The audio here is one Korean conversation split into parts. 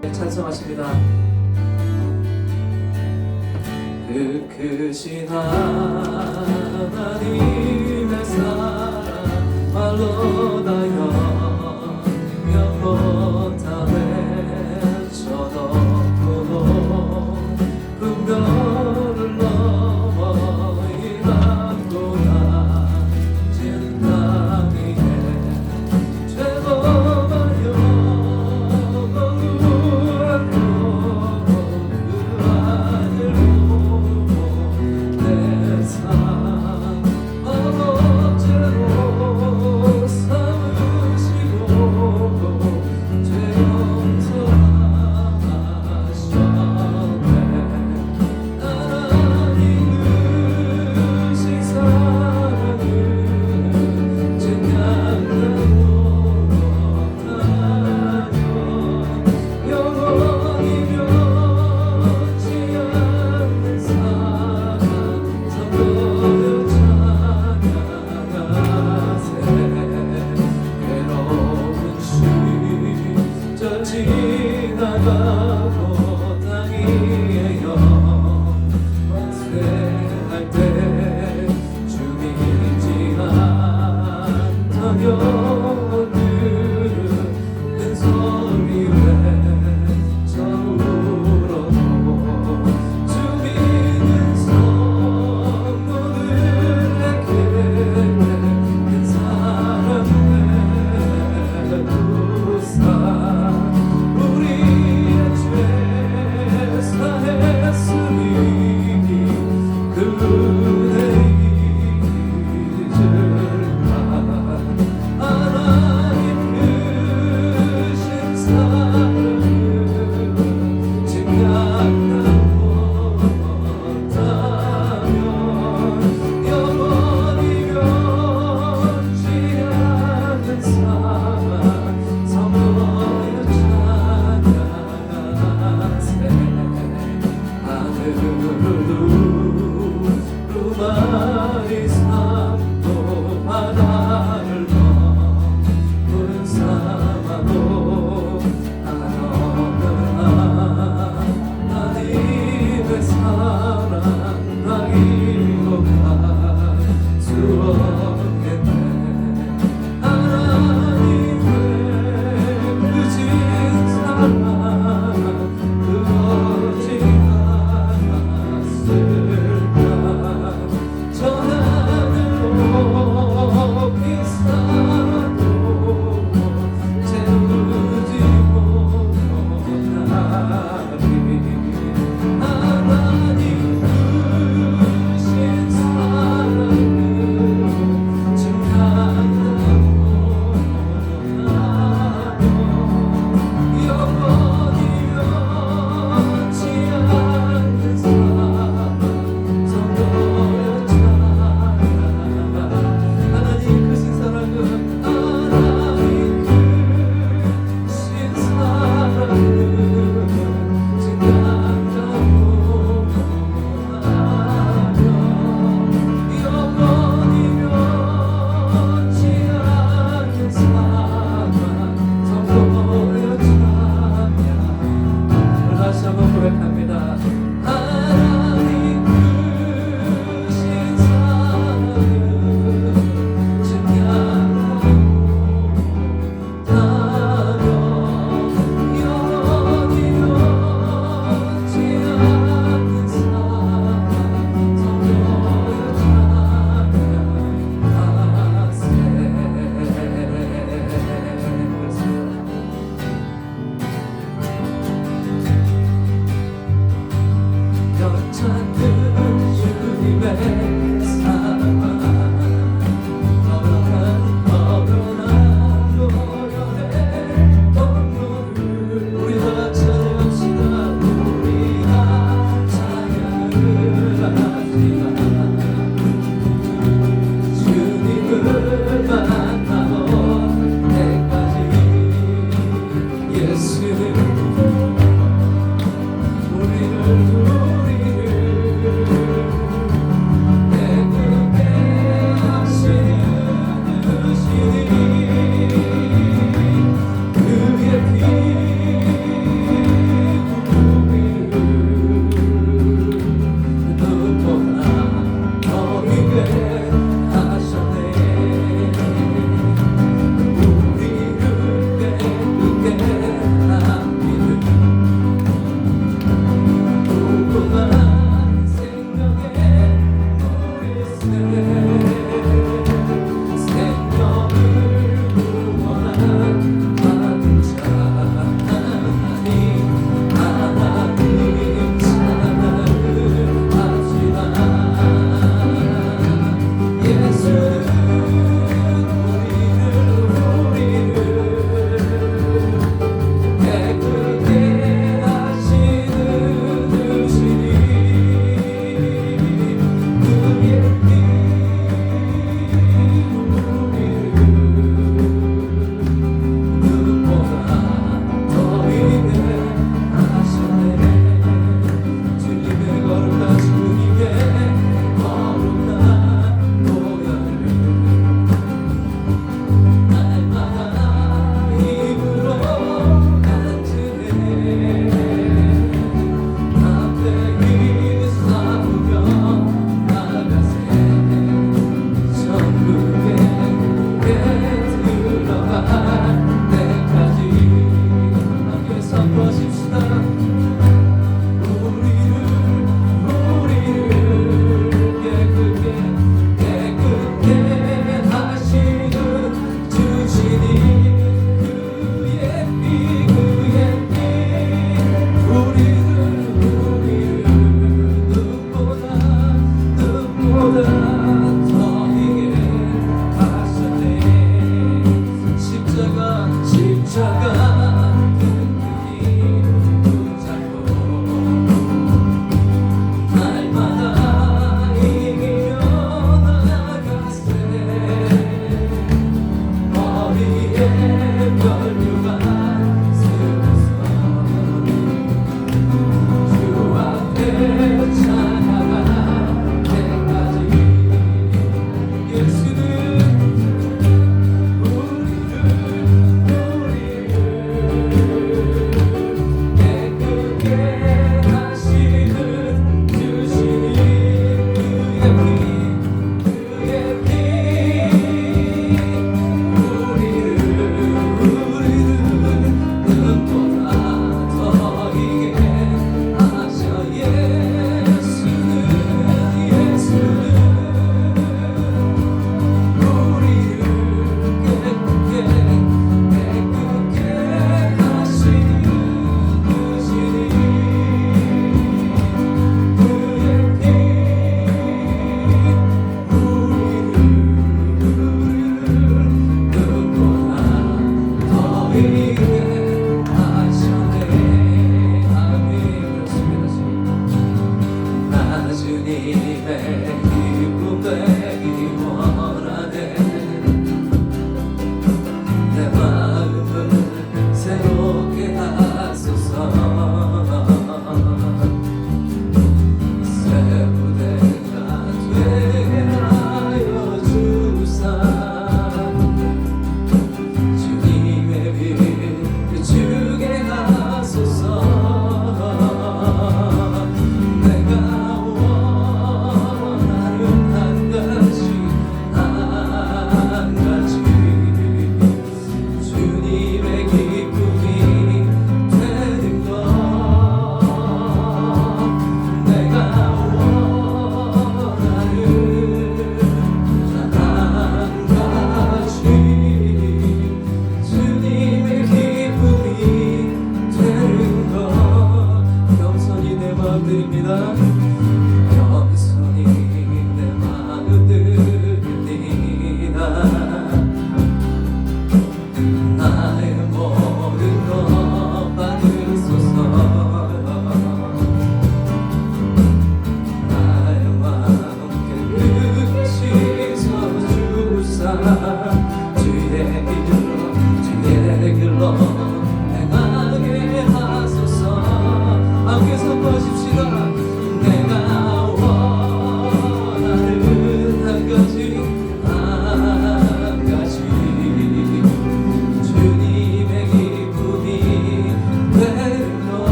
찬송하십니다. 그 크신 하나님의 사랑 말로 다 영원하네. 저도 분별을 넘어 이만고 낮은 땅 위에 죄범한 영원하고 그 아들로 내 삶 어제로 삼으시고 죄 용서하셨네. 하나님 크신 사랑을 증명하고 영원히 변치 않는 사랑 선보여 찬양하세. 괴로운 시절 지나가고 땅 위에 영생할 때 죽이지 않던 영혼들은 큰 소리 외쳐 울어도 죽이는 성도들에게 큰 사랑 베푸사 우리의 죄 사했으니 그대 잊을까. 하나님 크신 사랑을 증명하고 다면 영원히 변치 않는 사랑 선보여 찬양하세. 하늘로 두루마리 삼고 바다를 푸른 삼아도 한없는 하나님의 사랑 나 기록할 수 없겠네. 하나님의 크신 사랑 그거지 않았을까. 저 하늘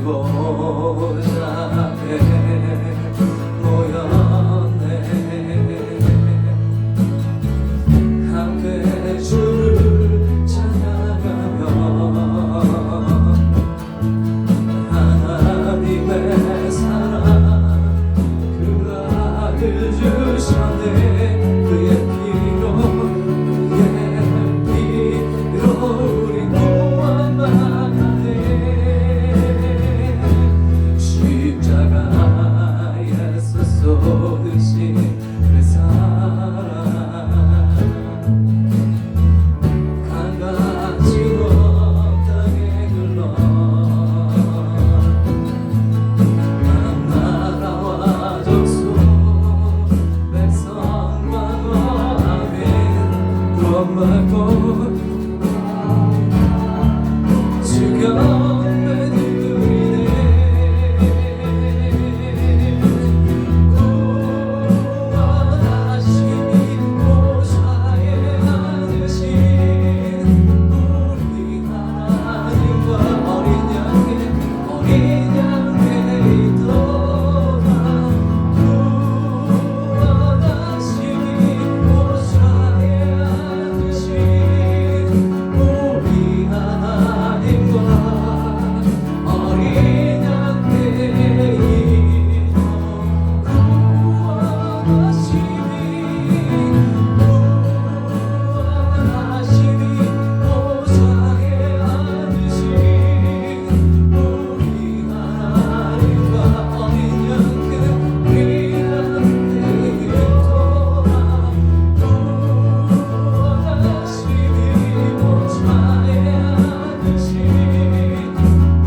보좌에 모였네. 함께 주를 찬양하며 하나님의 사랑 그 아들 주셨네. 그의 피로 우리 구원받았네. 십자가에서 쏟으신 그 사랑 강가지고 땅에 흘러 나라와 족속 백성과 아멘. 구원받고 주경배 누리네. 구원하심이 보좌에 앉으신 우리 하나님과 어린 양의 있도다. 구원하심이 보좌에 앉으신 우리 하나님과 어린 양의 있도. 구원하심이 보좌에 앉으신 우리 하나님과 어린 양의 있도다. 구원하심이 보좌에 앉으신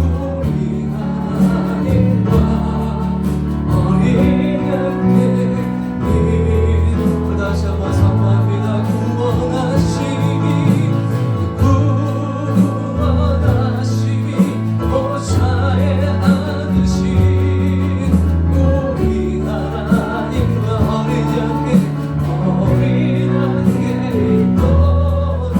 우리 하나님과 어린 양의 이름. 다시 한번 선포합니다. 구원하심이 보좌에 앉으신 우리 하나님과 어린 양의 있도다.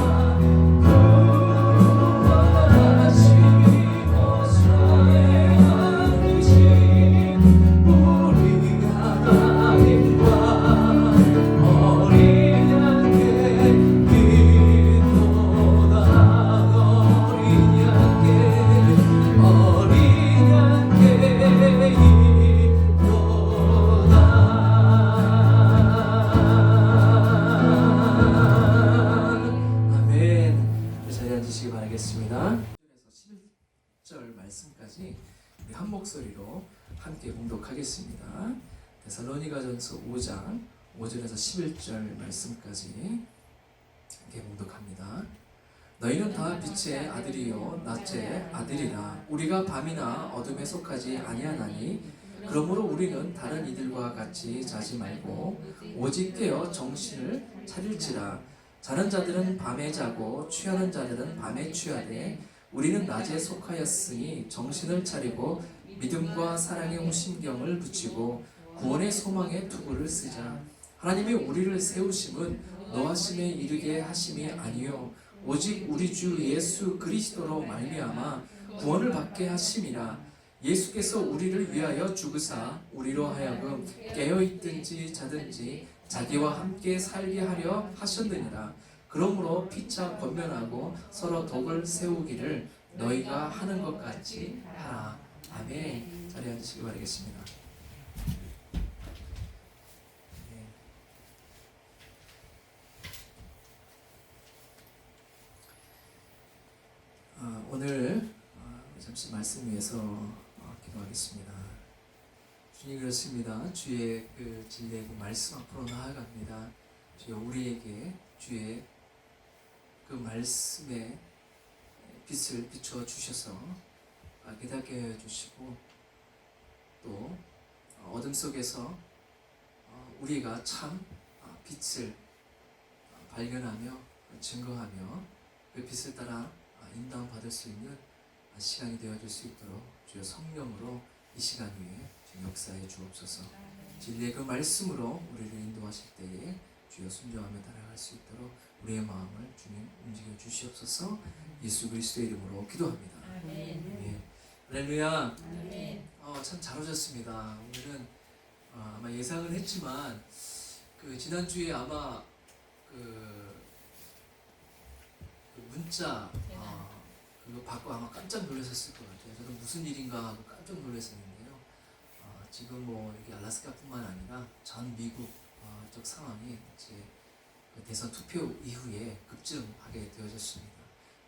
구원하심이 보좌에 앉으신 우리 하나님과 어린 양의 있도다. 어린 양의 아멘. 이 자리에 앉으시기 바라겠습니다. 11절 말씀까지 우리 한 목소리로 함께 봉독하겠습니다. 데살로니가전서 5장 5절에서 11절 말씀까지 함께 봉독합니다. 너희는 다 빛의 아들이요 낮의 아들이라. 우리가 밤이나 어둠에 속하지 아니하나니 그러므로 우리는 다른 이들과 같이 자지 말고 오직 깨어 정신을 차릴지라. 자는 자들은 밤에 자고 취하는 자들은 밤에 취하되 우리는 낮에 속하였으니 정신을 차리고 믿음과 사랑의 홍심경을 붙이고 구원의 소망의 투구를 쓰자. 하나님이 우리를 세우심은 노하심에 이르게 하심이 아니요 오직 우리 주 예수 그리스도로 말미암아 구원을 받게 하심이라. 예수께서 우리를 위하여 죽으사 우리로 하여금 깨어있든지 자든지 자기와 함께 살게 하려 하셨느니라. 그러므로 피차 권면하고 서로 덕을 세우기를 너희가 하는 것 같이 하라. 아멘. 자리에 앉으시기 바라겠습니다. 오늘 잠시 말씀 위해서 기도하겠습니다. 주님, 그렇습니다. 주의 그 진리의 그 말씀 앞으로 나아갑니다. 주여, 우리에게 주의 그 말씀의 빛을 비춰 주셔서 깨닫게 해 주시고, 또 어둠 속에서 우리가 참 빛을 발견하며 증거하며 그 빛을 따라 인도받을 수 있는 시간이 되어줄 수 있도록 주여 성령으로 이 시간 위에 역사해 주옵소서. 진리의 그 말씀으로 우리를 인도하실 때에 주여 순종하며 따라갈 수 있도록 우리의 마음을 주님 움직여 주시옵소서. 예수 그리스도의 이름으로 기도합니다. 예. 할렐루야. 아멘. 참 잘 오셨습니다. 오늘은 아마 예상을 했지만 그 지난주에 아마 그 문자 그거 받고 아마 깜짝 놀라셨을 것 같아요. 저는 무슨 일인가 하고 깜짝 놀랐었는데요. 지금 뭐 여기 알래스카뿐만 아니라 전 미국 쪽 상황이 이제 그 대선 투표 이후에 급증하게 되어졌습니다.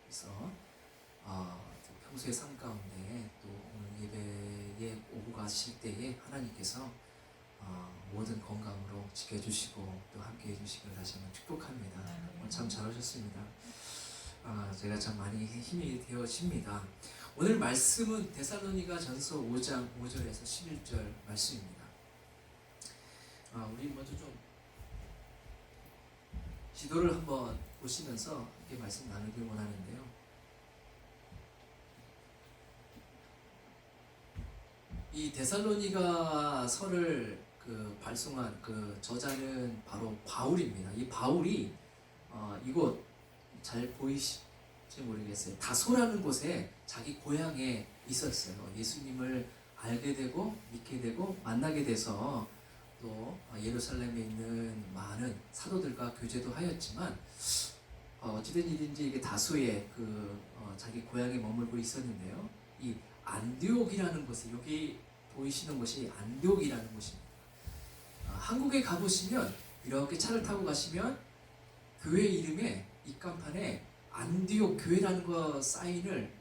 그래서 평소의 삶 가운데 또 오늘 예배에 오고 가실 때에 하나님께서 모든 건강으로 지켜주시고 또 함께 해주시길 다시 한번 축복합니다. 참 잘하셨습니다. 제가 참 많이 힘이 되어집니다. 오늘 말씀은 데살로니가 전서 5장 5절에서 11절 말씀입니다. 우리 먼저 좀 지도를 한번 보시면서 함께 말씀 나누길 원하는데요. 이 데살로니가 서를 발송한 그 저자는 바로 바울입니다. 이 바울이 이곳 잘 보이실지 모르겠어요. 다소라는 곳에 자기 고향에 있었어요. 예수님을 알게 되고 믿게 되고 만나게 돼서 또 예루살렘에 있는 많은 사도들과 교제도 하였지만 어찌된 일인지 이게 다소에 자기 고향에 머물고 있었는데요. 이 안디옥이라는 곳에 여기 보이시는 곳이 안디옥이라는 곳입니다. 한국에 가보시면 이렇게 차를 타고 가시면 교회 이름에 입간판에 안디옥 교회라는 거 사인을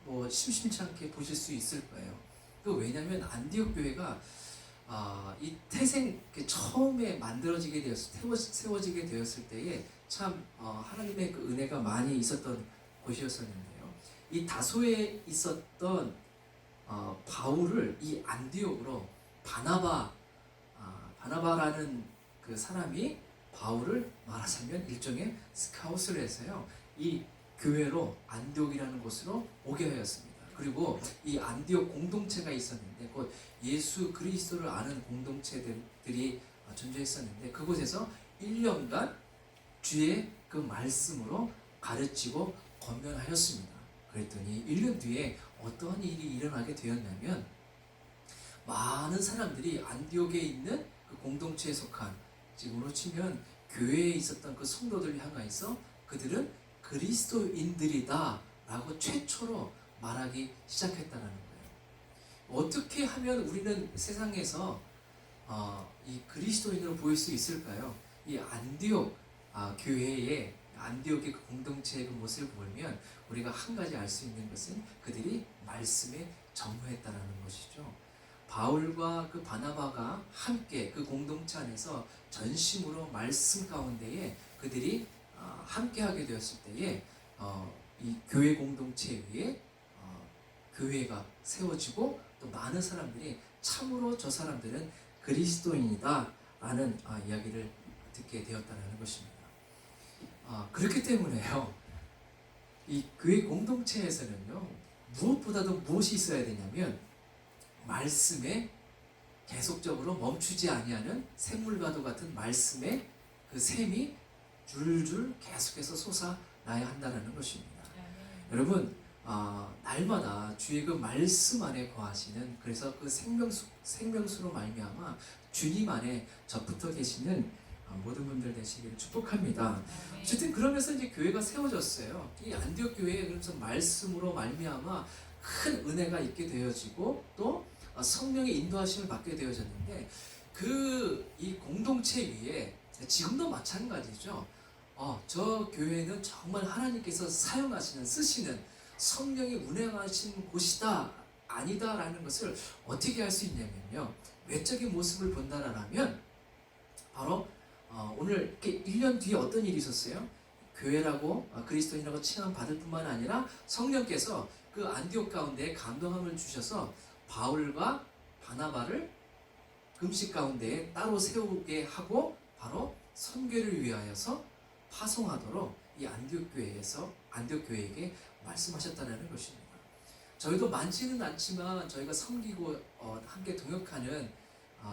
뭐 심심치 않게 보실 수 있을 거예요. 왜냐하면 안디옥 교회가 이 태생 처음에 만들어지게 되었을 세워지게 되었을 때에 참 하나님의 그 은혜가 많이 있었던 곳이었었는데요. 이 다소에 있었던 바울을 이 안디옥으로 바나바라는 그 사람이 바울을 말하자면 일종의 스카웃을 해서요. 이 교회로 안디옥이라는 곳으로 오게 하였습니다. 그리고 이 안디옥 공동체가 있었는데 곧 예수 그리스도를 아는 공동체들이 존재했었는데 그곳에서 1년간 주의 그 말씀으로 가르치고 권면하였습니다. 그랬더니 1년 뒤에 어떤 일이 일어나게 되었냐면 많은 사람들이 안디옥에 있는 그 공동체에 속한 지금으로 치면 교회에 있었던 그 성도들을 향하여서 그들은 그리스도인들이다 라고 최초로 말하기 시작했다는 거예요. 어떻게 하면 우리는 세상에서 이 그리스도인으로 보일 수 있을까요? 이 안디옥 교회의 안디옥의 그 공동체의 그 모습을 보면 우리가 한 가지 알 수 있는 것은 그들이 말씀에 전무했다는 것이죠. 바울과 그 바나바가 함께 그 공동체 안에서 전심으로 말씀 가운데에 그들이 함께하게 되었을 때에 이 교회 공동체 위에 교회가 세워지고 또 많은 사람들이 참으로 저 사람들은 그리스도인이다 라는 이야기를 듣게 되었다는 것입니다. 그렇기 때문에요. 이 교회 공동체에서는요. 무엇보다도 무엇이 있어야 되냐면 말씀에 계속적으로 멈추지 아니하는 샘물과도 같은 말씀의 그 샘이 줄줄 계속해서 솟아나야 한다는 것입니다. 여러분 날마다 주의 그 말씀 안에 거하시는 그래서 그 생명수로 말미암아 주님 안에 접붙어 계시는 모든 분들 되시기를 축복합니다. 어쨌든 그러면서 이제 교회가 세워졌어요. 이 안디옥 교회에 그래서 말씀으로 말미암아 큰 은혜가 있게 되어지고 또 성령의 인도하심을 받게 되어졌는데 이 공동체 위에 지금도 마찬가지죠. 저 교회는 정말 하나님께서 사용하시는 쓰시는 성령이 운행하신 곳이다 아니다라는 것을 어떻게 알 수 있냐면요. 외적인 모습을 본다라면 바로 오늘 이렇게 1년 뒤에 어떤 일이 있었어요? 교회라고 그리스도인이라고 칭함 받을 뿐만 아니라 성령께서 그 안디옥 가운데 감동함을 주셔서 바울과 바나바를 금식 가운데 따로 세우게 하고 바로 선교를 위하여서 파송하도록 이 안디옥 교회에게 말씀하셨다는 것입니다. 저희도 많지는 않지만 저희가 섬기고 함께 동역하는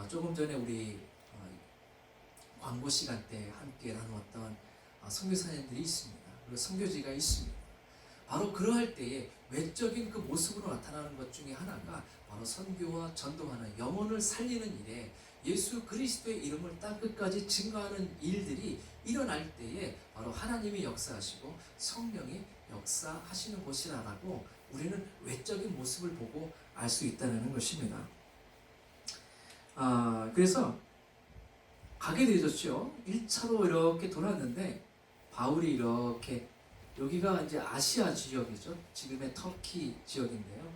조금 전에 우리 광고 시간 때 함께 나누었던 선교사님들이 있습니다. 그리고 선교지가 있습니다. 바로 그러할 때에 외적인 그 모습으로 나타나는 것 중에 하나가 바로 선교와 전도하는 영혼을 살리는 일에 예수 그리스도의 이름을 땅 끝까지 증거하는 일들이 일어날 때에 바로 하나님이 역사하시고 성령이 역사하시는 곳이라고 우리는 외적인 모습을 보고 알 수 있다는 것입니다. 그래서 가게 되셨죠. 1차로 이렇게 돌았는데 바울이 이렇게 여기가 이제 아시아 지역이죠. 지금의 터키 지역인데요.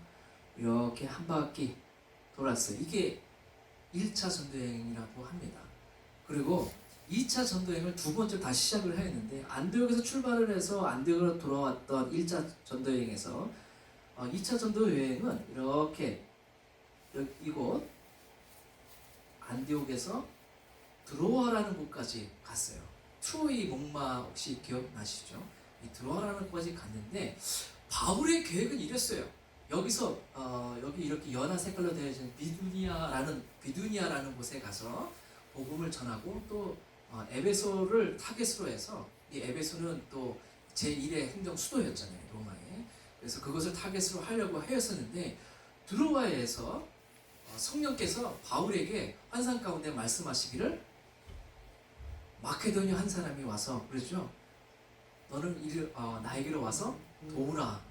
이렇게 한 바퀴 돌았어요. 이게 1차 전도여행이라고 합니다. 그리고 2차 전도여행을 두 번째 다시 시작을 했는데 안디옥에서 출발을 해서 안디옥으로 돌아왔던 1차 전도여행에서 2차 전도여행은 이렇게 이곳 안디옥에서 드로아라는 곳까지 갔어요. 트로이 목마 혹시 기억나시죠? 이 드로아라는 곳까지 갔는데 바울의 계획은 이랬어요. 여기서 여기 이렇게 연한 색깔로 되어 있는 비두니아라는 곳에 가서 복음을 전하고 또 에베소를 타겟으로 해서 이 에베소는 또 제1의 행정 수도였잖아요. 로마에. 그래서 그것을 타겟으로 하려고 하였었는데 드로아에서 성령께서 바울에게 환상 가운데 말씀하시기를 마케도니아 한 사람이 와서 그랬죠. 너는 나에게로 와서 도우라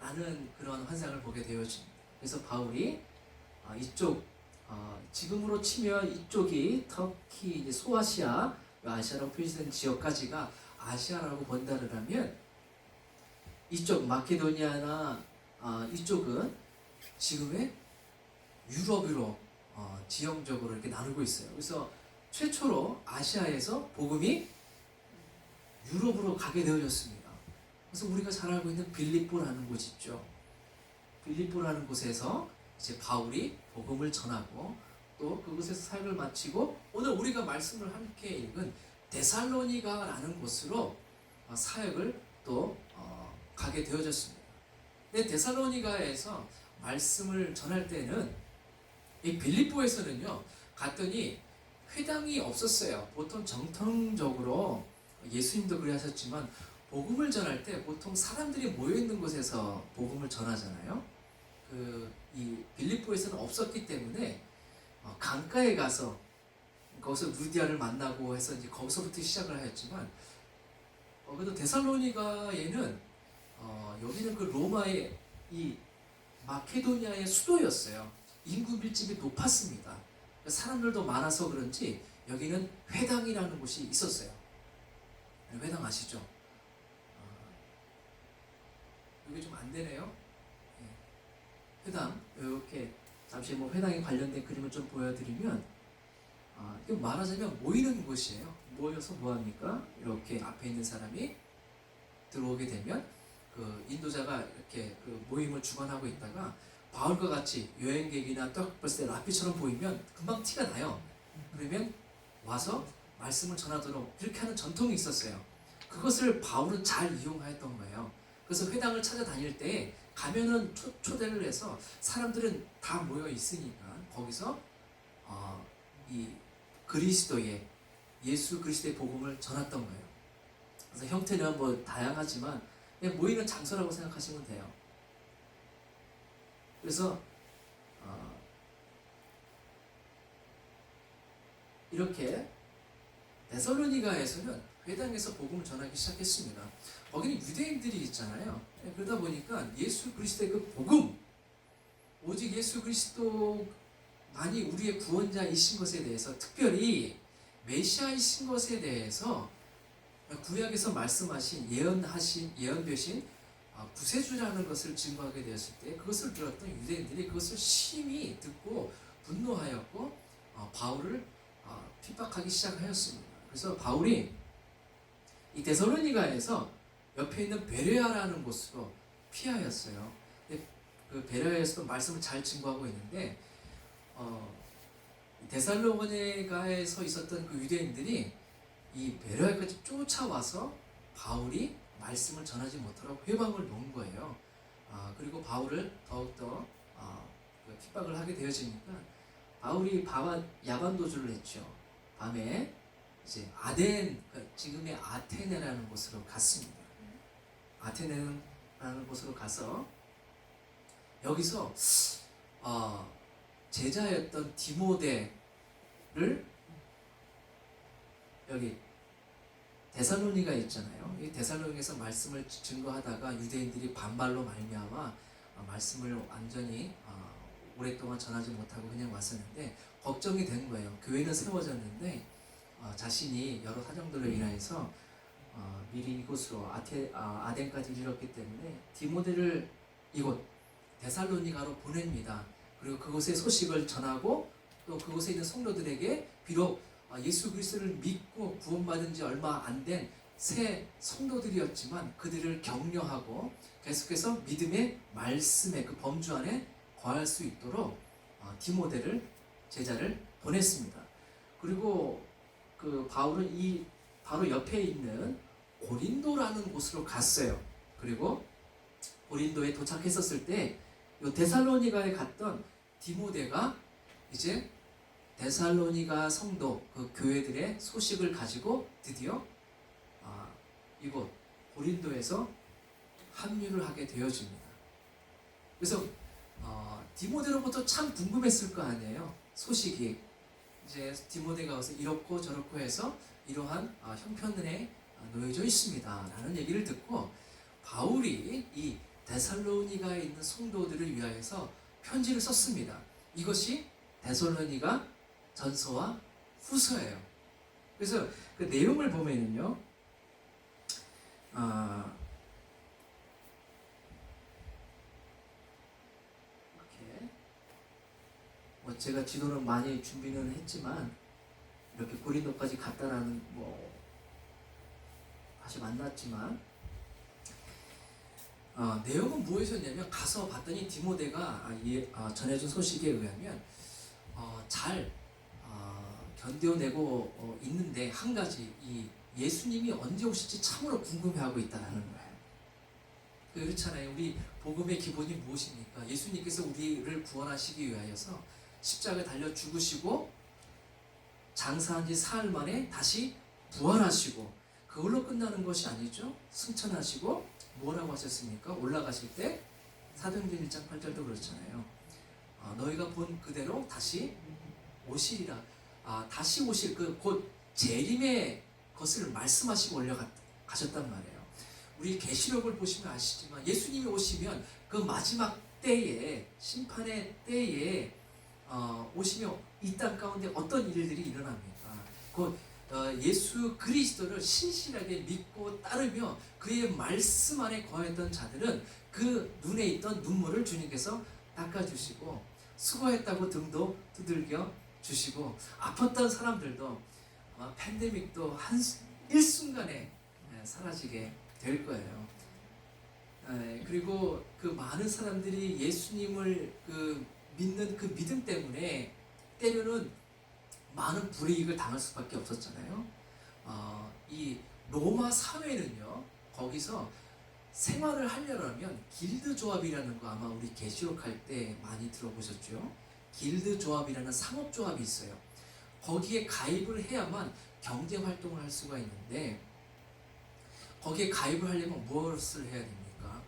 라는 그런 환상을 보게 되어집니다. 그래서 바울이 이쪽 지금으로 치면 이쪽이 터키 이제 소아시아 아시아라고 표시된 지역까지가 아시아라고 본다를 하면 이쪽 마케도니아나 이쪽은 지금의 유럽으로 지형적으로 이렇게 나누고 있어요. 그래서 최초로 아시아에서 복음이 유럽으로 가게 되어졌습니다. 그래서 우리가 잘 알고 있는 빌립보라는 곳 있죠. 빌립보라는 곳에서 이제 바울이 복음을 전하고 또 그곳에서 사역을 마치고 오늘 우리가 말씀을 함께 읽은 데살로니가라는 곳으로 사역을 또 가게 되어졌습니다. 근데 데살로니가에서 말씀을 전할 때는 이 빌립보에서는요 갔더니 회당이 없었어요. 보통 정통적으로 예수님도 그래 하셨지만 복음을 전할 때 보통 사람들이 모여있는 곳에서 복음을 전하잖아요. 이 빌립보에서는 없었기 때문에 강가에 가서 거기서 루디아를 만나고 해서 이제 거기서부터 시작을 하였지만 그래도 데살로니가에는 여기는 그 로마의 이 마케도니아의 수도였어요. 인구 밀집이 높았습니다. 사람들도 많아서 그런지 여기는 회당이라는 곳이 있었어요. 회당 아시죠? 여기 좀 안 되네요. 회당 이렇게 잠시 회당에 관련된 그림을 좀 보여드리면 말하자면 모이는 곳이에요. 모여서 뭐합니까? 이렇게 앞에 있는 사람이 들어오게 되면 그 인도자가 이렇게 그 모임을 주관하고 있다가 바울과 같이 여행객이나 딱 봤을 때 라피처럼 보이면 금방 티가 나요. 그러면 와서 말씀을 전하도록 이렇게 하는 전통이 있었어요. 그것을 바울은 잘 이용하였던 거예요. 그래서 회당을 찾아다닐 때 가면은 초대를 해서 사람들은 다 모여 있으니까 거기서 이 그리스도의 예수 그리스도의 복음을 전했던 거예요. 그래서 형태는 뭐 다양하지만 그냥 모이는 장소라고 생각하시면 돼요. 그래서 이렇게 데살로니가에서는 회당에서 복음을 전하기 시작했습니다. 거기는 유대인들이 있잖아요. 그러다 보니까 예수 그리스도의 그 복음, 오직 예수 그리스도만이 우리의 구원자이신 것에 대해서, 특별히 메시아이신 것에 대해서 구약에서 말씀하신 예언되신 구세주라는 것을 증거하게 되었을 때 그것을 들었던 유대인들이 그것을 심히 듣고 분노하였고 바울을 핍박하기 시작하였습니다. 그래서 바울이 이 데살로니가에서 옆에 있는 베레아라는 곳으로 피하였어요. 그 베레아에서도 말씀을 잘 증거하고 있는데 데살로니가에서 있었던 그 유대인들이 이 베레아까지 쫓아와서 바울이 말씀을 전하지 못하라고 회방을 놓은 거예요. 그리고 바울을 더욱더 핍박을 하게 되어지니까 바울이 야반도주를 했죠. 밤에 이제 지금의 아테네라는 곳으로 갔습니다. 아테네는 곳으로 가서 여기서 제자였던 디모데를 여기 데살로니가 있잖아요. 이 데살로니에서 말씀을 증거하다가 유대인들이 반발로 말미암아 말씀을 완전히 오랫동안 전하지 못하고 그냥 왔었는데 걱정이 된 거예요. 교회는 세워졌는데 자신이 여러 사정들로 인하여서 미리 이곳으로 아덴까지 이르렀기 때문에 디모데를 이곳 데살로니가로 보냅니다. 그리고 그곳의 소식을 전하고 또 그곳에 있는 성도들에게 비록 예수 그리스도를 믿고 구원받은 지 얼마 안 된 새 성도들이었지만 그들을 격려하고 계속해서 믿음의 말씀의 그 범주 안에 거할 수 있도록 디모데를 제자를 보냈습니다. 그리고 그 바울은 이 바로 옆에 있는 고린도라는 곳으로 갔어요. 그리고 고린도에 도착했었을 때 이 데살로니가에 갔던 디모데가 이제 데살로니가 성도 그 교회들의 소식을 가지고 드디어 이곳 고린도에서 합류를 하게 되어집니다. 그래서 디모데로부터 참 궁금했을 거 아니에요. 소식이 이제 디모데가 와서 이렇고 저렇고 해서 이러한 형편에 놓여져 있습니다 라는 얘기를 듣고 바울이 이 데살로니가에 있는 성도들을 위하여서 편지를 썼습니다. 이것이 데살로니가 전서와 후서예요. 그래서 그 내용을 보면은요, 이렇게 제가 지도는 많이 준비는 했지만 이렇게 고린도까지 갔다라는 다시 만났지만 내용은 무엇이었냐면 가서 봤더니 디모데가 전해준 소식에 의하면 잘 견뎌내고 있는데 한 가지 이 예수님이 언제 오실지 참으로 궁금해하고 있다는 거예요. 그렇잖아요. 우리 복음의 기본이 무엇입니까? 예수님께서 우리를 구원하시기 위하여서 십자가에 달려 죽으시고 장사한 지 사흘 만에 다시 부활하시고 그걸로 끝나는 것이 아니죠. 승천하시고 뭐라고 하셨습니까? 올라가실 때 사도행전 1장 8절도 그렇잖아요. 너희가 본 그대로 다시 오시리라. 다시 오실 곧 재림의 것을 말씀하시고 올라가셨단 말이에요. 우리 계시록을 보시면 아시지만 예수님이 오시면 그 마지막 때에 심판의 때에 오시면 이 땅 가운데 어떤 일들이 일어납니까? 곧 예수 그리스도를 신실하게 믿고 따르며 그의 말씀 안에 거했던 자들은 그 눈에 있던 눈물을 주님께서 닦아주시고 수고했다고 등도 두들겨 주시고 아팠던 사람들도 팬데믹도 일순간에 사라지게 될 거예요. 그리고 그 많은 사람들이 예수님을 믿는 그 믿음 때문에 때로는 많은 불이익을 당할 수밖에 없었잖아요. 이 로마 사회는요, 거기서 생활을 하려면 길드 조합이라는 거 아마 우리 계시록 할 때 많이 들어보셨죠? 길드 조합이라는 상업 조합이 있어요. 거기에 가입을 해야만 경제 활동을 할 수가 있는데 거기에 가입을 하려면 무엇을 해야 됩니까?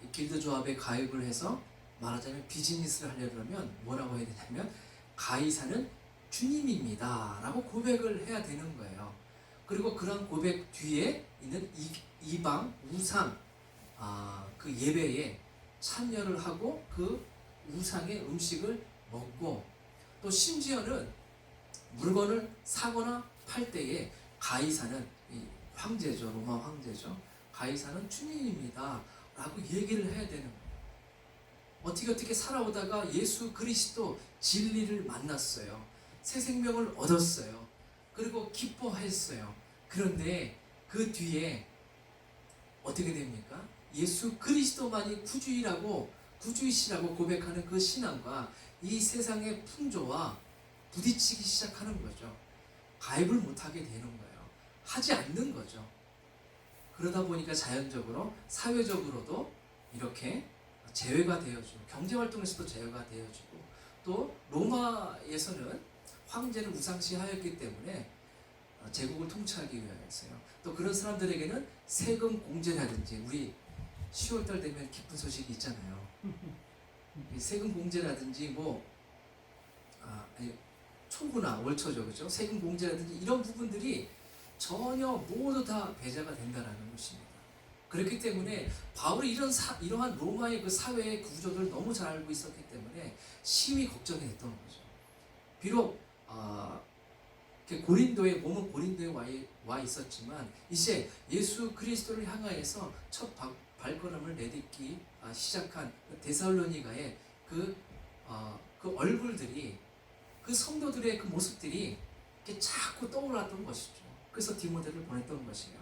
이 길드 조합에 가입을 해서 말하자면 비즈니스를 하려면 뭐라고 해야 되냐면 가이사는 주님입니다 라고 고백을 해야 되는 거예요. 그리고 그런 고백 뒤에 있는 이방 우상 그 예배에 참여를 하고 그 우상의 음식을 먹고 또 심지어는 물건을 사거나 팔 때에 가이사는 이 황제죠. 로마 황제죠. 가이사는 주님입니다 라고 얘기를 해야 되는 거예요. 어떻게 살아오다가 예수 그리스도 진리를 만났어요. 새 생명을 얻었어요. 그리고 기뻐했어요. 그런데 그 뒤에 어떻게 됩니까? 예수 그리스도만이 구주이시라고 고백하는 그 신앙과 이 세상의 풍조와 부딪히기 시작하는 거죠. 가입을 못하게 되는 거예요. 하지 않는 거죠. 그러다 보니까 자연적으로 사회적으로도 이렇게 제외가 되어지고 경제활동에서도 제외가 되어지고 또 로마에서는 황제를 우상시하였기 때문에 제국을 통치하기 위하여서요. 또 그런 사람들에게는 세금 공제라든지 우리 10월달 되면 기쁜 소식이 있잖아요. 이 세금 공제라든지 아니, 초구나 월초죠, 그죠? 세금 공제라든지 이런 부분들이 전혀 모두 다 배제가 된다라는 것입니다. 그렇기 때문에 바울이 이러한 로마의 그 사회의 구조들을 너무 잘 알고 있었기 때문에 심히 걱정이 됐던 거죠. 비록 몸은 고린도에 와 있었지만 이제 예수 그리스도를 향하여서 첫 발걸음을 내딛기 시작한 데살로니가의 그 얼굴들이, 그 성도들의 그 모습들이 이렇게 자꾸 떠올랐던 것이죠. 그래서 디모데를 보냈던 것이에요.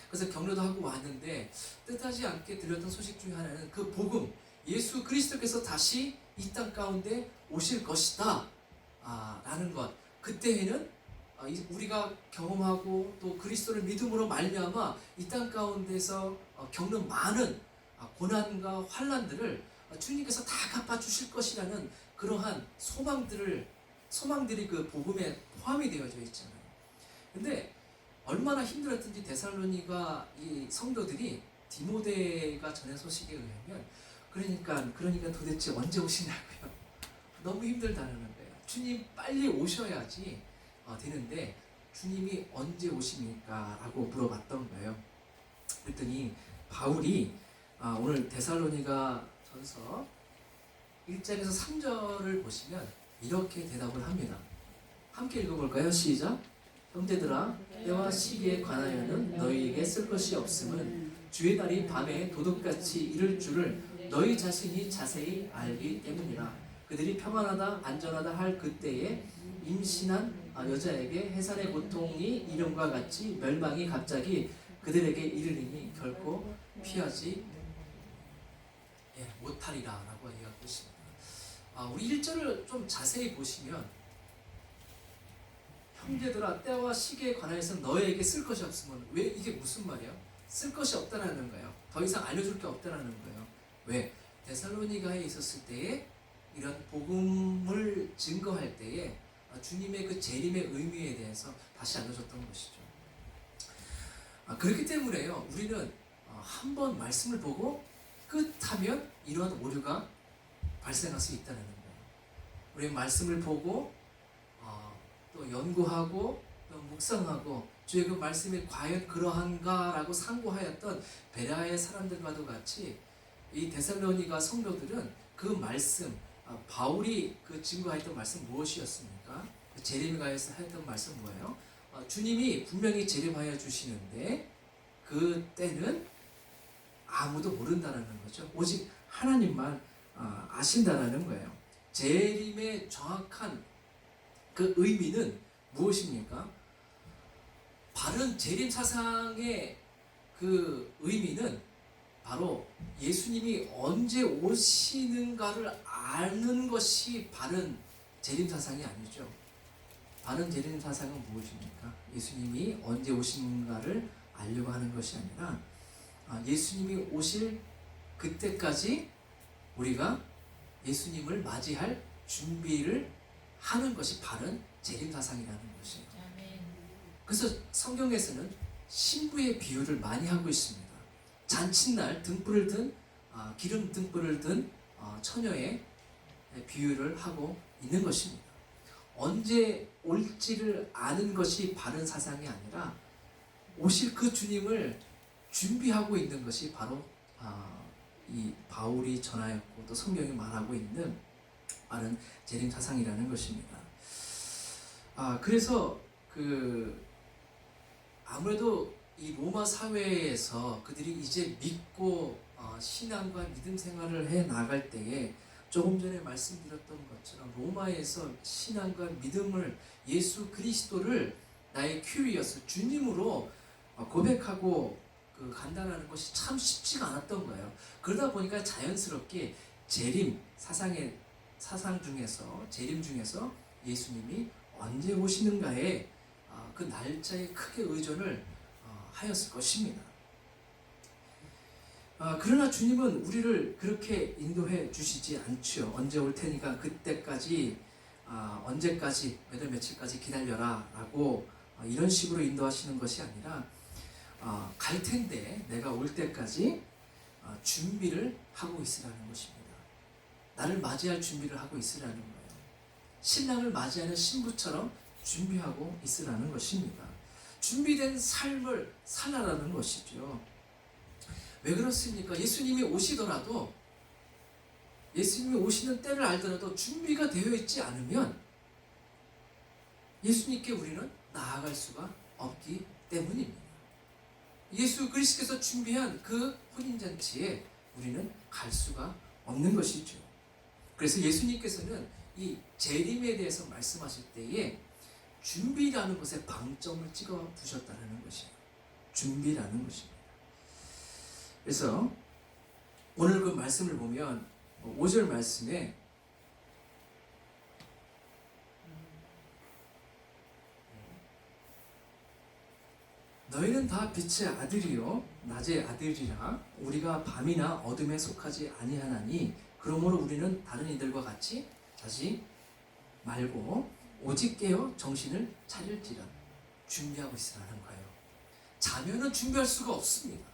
그래서 격려도 하고 왔는데 뜻하지 않게 들렸던 소식 중에 하나는 그 복음, 예수 그리스도께서 다시 이 땅 가운데 오실 것이다 라는 것. 그때에는 우리가 경험하고 또 그리스도를 믿음으로 말미암아 이 땅 가운데서 겪는 많은 고난과 환난들을 주님께서 다 갚아주실 것이라는 그러한 소망들이 그 복음에 포함이 되어져 있잖아요. 근데 얼마나 힘들었든지 데살로니가 이 성도들이 디모데가 전한 소식에 의하면 그러니까 도대체 언제 오시냐고요. 너무 힘들다는 거예요. 주님 빨리 오셔야지 되는데 주님이 언제 오십니까? 라고 물어봤던 거예요. 그랬더니 바울이 오늘 데살로니가 전서 1장에서 3절을 보시면 이렇게 대답을 합니다. 함께 읽어볼까요? 시작! 형제들아, 때와 시기에 관하여는 너희에게 쓸 것이 없음은 주의 날이 밤에 도둑같이 이를 줄을 너희 자신이 자세히 알기 때문이라. 그들이 평안하다 안전하다 할 그때에 임신한 여자에게 해산의 고통이 이름과 같이 멸망이 갑자기 그들에게 이르리니 결코 피하지 못하리라 라고 이야기하고 있습니다. 우리 1절을 좀 자세히 보시면 형제들아, 때와 시기에 관하여서 너에게 쓸 것이 없으면, 왜 이게 무슨 말이야? 쓸 것이 없다라는 거예요. 더 이상 알려줄 게 없다라는 거예요. 왜? 데살로니가에 있었을 때에 이런 복음을 증거할 때에 주님의 그 재림의 의미에 대해서 다시 알려줬던 것이죠. 그렇기 때문에요, 우리는 한번 말씀을 보고 끝하면 이러한 오류가 발생할 수 있다는 거예요. 우리 말씀을 보고 또 연구하고 또 묵상하고 주의 그 말씀이 과연 그러한가라고 상고하였던 베레아의 사람들과도 같이 이 데살로니가 성도들은 그 말씀, 바울이 그 증거했던 말씀 무엇이었습니까? 재림가에서 했던 말씀 뭐예요? 주님이 분명히 재림하여 주시는데 그 때는 아무도 모른다는 거죠. 오직 하나님만 아신다는 거예요. 재림의 정확한 그 의미는 무엇입니까? 바른 재림 사상의 그 의미는 바로 예수님이 언제 오시는가를 아는 것이 바른 재림 사상이 아니죠. 바른 재림 사상은 무엇입니까? 예수님이 언제 오시는가를 알려고 하는 것이 아니라 예수님이 오실 그때까지 우리가 예수님을 맞이할 준비를 하는 것이 바른 재림 사상이라는 것이에요. 그래서 성경에서는 신부의 비유를 많이 하고 있습니다. 잔칫날 등불을 든 기름 등불을 든 처녀의 비유를 하고 있는 것입니다. 언제 올지를 아는 것이 바른 사상이 아니라 오실 그 주님을 준비하고 있는 것이 바로 이 바울이 전하였고 또 성경이 말하고 있는 바른 재림 사상이라는 것입니다. 그래서 아무래도 이 로마 사회에서 그들이 이제 믿고 신앙과 믿음 생활을 해 나갈 때에 조금 전에 말씀드렸던 것처럼 로마에서 신앙과 믿음을 예수 그리스도를 나의 큐리어스 주님으로 고백하고 간다라는 것이 참 쉽지가 않았던 거예요. 그러다 보니까 자연스럽게 재림 사상 중에서 재림 중에서 예수님이 언제 오시는가에 그 날짜에 크게 의존을 하였을 것입니다. 그러나 주님은 우리를 그렇게 인도해 주시지 않죠. 언제 올 테니까 그때까지 언제까지 몇 월 며칠까지 기다려라 라고 이런 식으로 인도하시는 것이 아니라 갈 텐데 내가 올 때까지 준비를 하고 있으라는 것입니다. 나를 맞이할 준비를 하고 있으라는 거예요. 신랑을 맞이하는 신부처럼 준비하고 있으라는 것입니다. 준비된 삶을 살아라는 것이죠. 왜 그렇습니까? 예수님이 오시더라도, 예수님이 오시는 때를 알더라도 준비가 되어 있지 않으면 예수님께 우리는 나아갈 수가 없기 때문입니다. 예수 그리스도께서 준비한 그 혼인잔치에 우리는 갈 수가 없는 것이죠. 그래서 예수님께서는 이 재림에 대해서 말씀하실 때에 준비라는 것에 방점을 찍어 두셨다는 것이에요. 준비라는 것입니다. 그래서 오늘 그 말씀을 보면 5절 말씀에 너희는 다 빛의 아들이요 낮의 아들이라 우리가 밤이나 어둠에 속하지 아니하나니 그러므로 우리는 다른 이들과 같이 자지 말고 오직 깨어 정신을 차릴지라. 준비하고 있으라는 거예요. 자면은 준비할 수가 없습니다.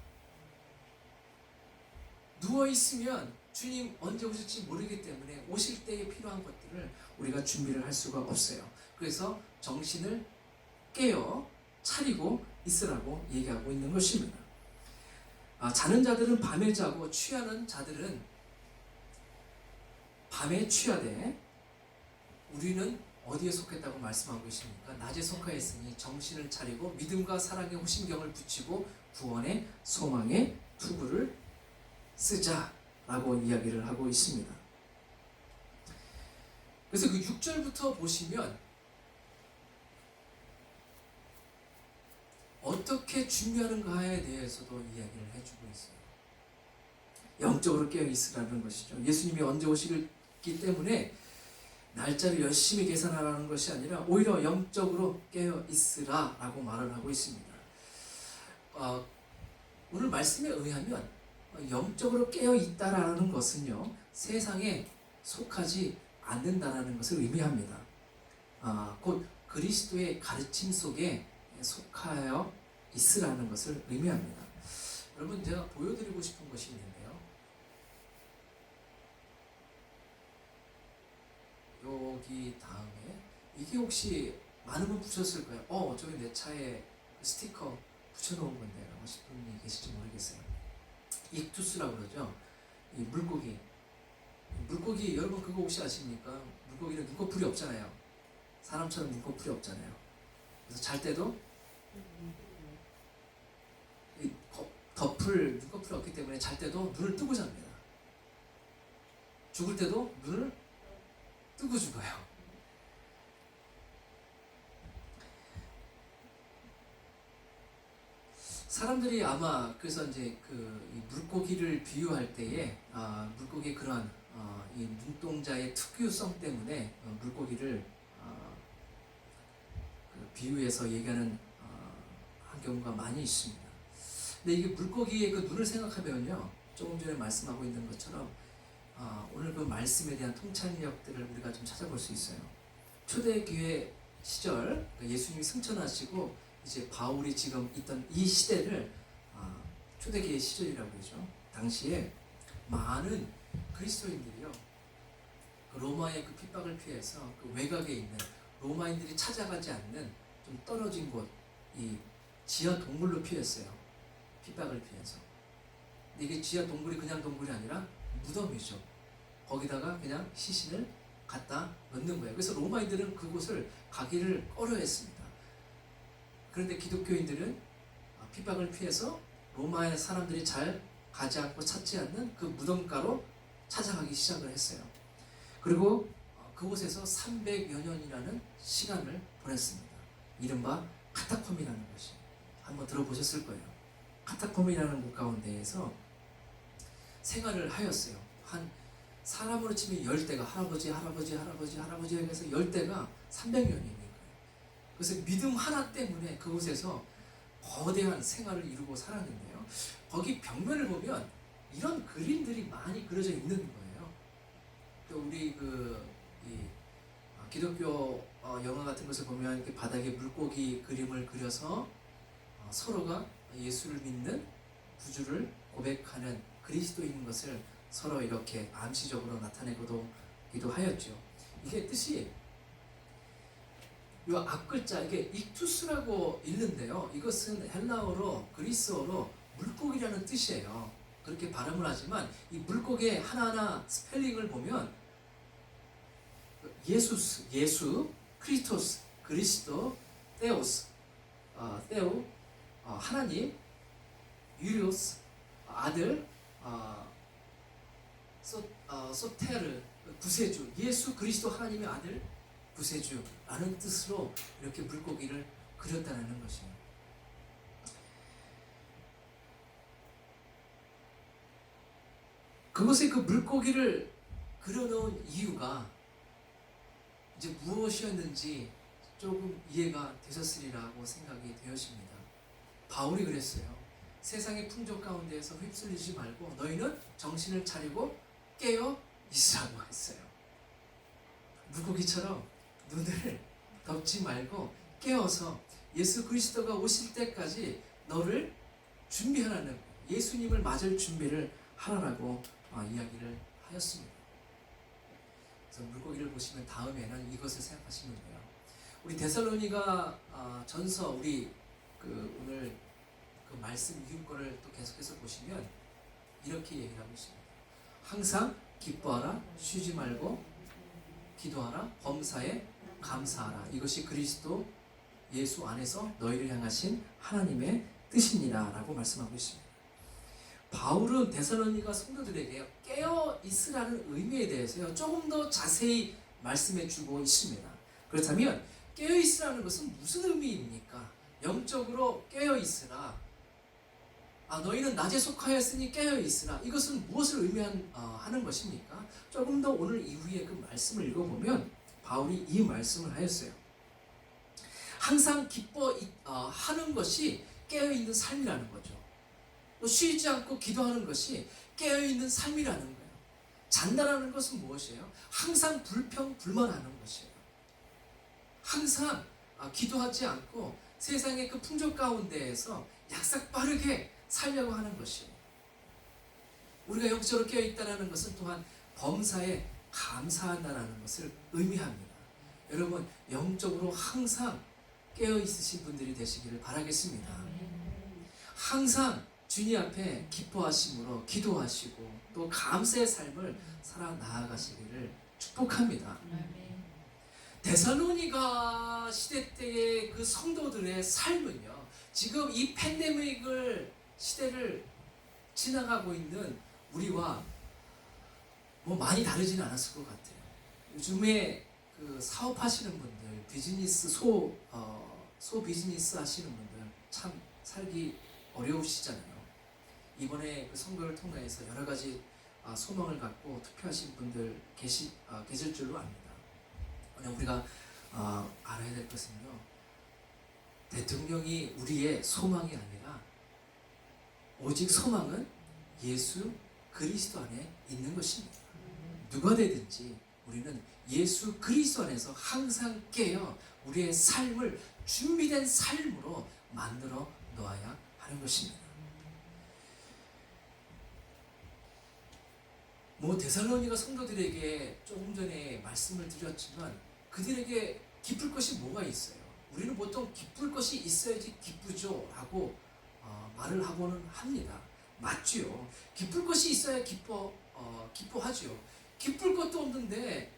누워있으면 주님 언제 오실지 모르기 때문에 오실 때에 필요한 것들을 우리가 준비를 할 수가 없어요. 그래서 정신을 깨어 차리고 있으라고 얘기하고 있는 것입니다. 자는 자들은 밤에 자고 취하는 자들은 밤에 취하되 우리는 어디에 속했다고 말씀하고 계십니까? 낮에 속하여 있으니 정신을 차리고 믿음과 사랑의 호심경을 붙이고 구원의 소망의 투구를 쓰자라고 이야기를 하고 있습니다. 그래서 그 6절부터 보시면 어떻게 준비하는가에 대해서도 이야기를 해주고 있어요. 영적으로 깨어 있으라는 것이죠. 예수님이 언제 오시기 때문에 날짜를 열심히 계산하라는 것이 아니라 오히려 영적으로 깨어 있으라라고 말을 하고 있습니다. 오늘 말씀에 의하면 영적으로 깨어 있다라는 것은요 세상에 속하지 않는다라는 것을 의미합니다. 곧 그리스도의 가르침 속에 속하여 있으라는 것을 의미합니다. 여러분 제가 보여드리고 싶은 것이 있는데요. 여기 다음에 이게 혹시 많은 분 붙였을 거예요. 저기 내 차에 스티커 붙여놓은 건데 라고 싶은 분이 계실지 모르겠어요. 익투스라고 그러죠. 이 물고기 여러분 그거 혹시 아십니까? 물고기는 눈꺼풀이 없잖아요. 사람처럼 눈꺼풀이 없잖아요. 그래서 잘 때도 이 덮을 눈꺼풀이 없기 때문에 잘 때도 눈을 뜨고 잡니다. 죽을 때도 눈을 뜨고 죽어요. 사람들이 아마 그래서 이제 이 물고기를 비유할 때에 물고기 그런 이 눈동자의 특유성 때문에 물고기를 비유해서 얘기하는 한 경우가 많이 있습니다. 근데 이게 물고기의 그 눈을 생각하면요, 조금 전에 말씀하고 있는 것처럼 오늘 그 말씀에 대한 통찰력들을 우리가 좀 찾아볼 수 있어요. 초대교회 시절 예수님이 승천하시고 이제 바울이 지금 있던 이 시대를 초대교회 시절이라고 그러죠. 당시에 많은 그리스도인들이요, 그 로마의 그 핍박을 피해서 그 외곽에 있는 로마인들이 찾아가지 않는 좀 떨어진 곳, 이 지하 동굴로 피했어요. 핍박을 피해서. 근데 이게 지하 동굴이 그냥 동굴이 아니라 무덤이죠. 거기다가 그냥 시신을 갖다 넣는 거예요. 그래서 로마인들은 그곳을 가기를 꺼려했습니다. 그런데 기독교인들은 핍박을 피해서 로마의 사람들이 잘 가지 않고 찾지 않는 그 무덤가로 찾아가기 시작을 했어요. 그리고 그곳에서 300여 년이라는 시간을 보냈습니다. 이른바 카타콤이라는 것이 한번 들어보셨을 거예요. 카타콤이라는 곳 가운데에서 생활을 하였어요. 한 사람으로 치면 10대가 할아버지 해서 10대가 300년이 있는 거예요. 그래서 믿음 하나 때문에 그곳에서 거대한 생활을 이루고 살았는데요. 거기 벽면을 보면 이런 그림들이 많이 그려져 있는 거예요. 또 우리 기독교 영화 같은 것을 보면 이렇게 바닥에 물고기 그림을 그려서 서로가 예수를 믿는 구주를 고백하는 그리스도인 것을 서로 이렇게 암시적으로 나타내기도 하였죠. 이게 뜻이 이 앞글자 이게 익투스라고 읽는데요. 이것은 헬라어로 그리스어로 물고기라는 뜻이에요. 그렇게 발음을 하지만 이 물고기의 하나하나 스펠링을 보면 예수, 크리스토스, 그리스도, 테오스, 테오, 하나님, 유리오스, 아들, 소테르, 구세주, 예수 그리스도 하나님의 아들, 구세주라는 뜻으로 이렇게 물고기를 그렸다는 것이에요. 그곳에 그 물고기를 그려놓은 이유가 이제 무엇이었는지 조금 이해가 되셨으리라고 생각이 되었습니다. 바울이 그랬어요. 세상의 풍조 가운데에서 휩쓸리지 말고 너희는 정신을 차리고 깨어 있으라고 했어요. 물고기처럼 눈을 덮지 말고 깨어서 예수 그리스도가 오실 때까지 너를 준비하라는, 예수님을 맞을 준비를 하라라고 이야기를 하였습니다. 그래서 물고기를 보시면 다음에는 이것을 생각하시면 돼요. 우리 데살로니가 전서 우리 오늘 그 말씀 이유권을 또 계속해서 보시면 이렇게 얘기를 하고 있습니다. 항상 기뻐하라, 쉬지 말고 기도하라, 범사에 감사하라. 이것이 그리스도 예수 안에서 너희를 향하신 하나님의 뜻이니라 라고 말씀하고 있습니다. 바울은 데살로니가 성도들에게 깨어 있으라는 의미에 대해서 조금 더 자세히 말씀해 주고 있습니다. 그렇다면 깨어 있으라는 것은 무슨 의미입니까? 영적으로 깨어 있으라. 너희는 낮에 속하였으니 깨어 있으라. 이것은 무엇을 의미하는 것입니까? 조금 더 오늘 이후에 그 말씀을 읽어보면 바울이 이 말씀을 하였어요. 항상 기뻐하는 것이 깨어있는 삶이라는 거죠. 또 쉬지 않고 기도하는 것이 깨어있는 삶이라는 거예요. 잔다라는 것은 무엇이에요? 항상 불평불만하는 것이에요. 항상 기도하지 않고 세상의 그 풍조 가운데에서 약삭 빠르게 살려고 하는 것이에요. 우리가 영적으로 깨어있다는 것은 또한 범사에 감사한다는 것을 의미합니다. 여러분 영적으로 항상 깨어있으신 분들이 되시기를 바라겠습니다. 항상 주님 앞에 기뻐하심으로 기도하시고 또 감사의 삶을 살아 나아가시기를 축복합니다. 데살로니가 시대 때의 그 성도들의 삶은요, 지금 이 팬데믹을 시대를 지나가고 있는 우리와 뭐 많이 다르지는 않았을 것 같아요. 요즘에 그 사업하시는 분들, 비즈니스 소 비즈니스 하시는 분들 참 살기 어려우시잖아요. 이번에 그 선거를 통해서 여러 가지 소망을 갖고 투표하신 분들 계실 줄로 압니다. 우리가 알아야 될 것은요, 대통령이 우리의 소망이 아니라 오직 소망은 예수 그리스도 안에 있는 것입니다. 누가 되든지 우리는 예수 그리스도 안에서 항상 깨어 우리의 삶을 준비된 삶으로 만들어 놓아야 하는 것입니다. 데살로니가 성도들에게 조금 전에 말씀을 드렸지만 그들에게 기쁠 것이 뭐가 있어요? 우리는 보통 기쁠 것이 있어야지 기쁘죠 라고 말을 하고는 합니다. 맞지요. 기쁠 것이 있어야 기뻐하죠. 기쁠 것도 없는데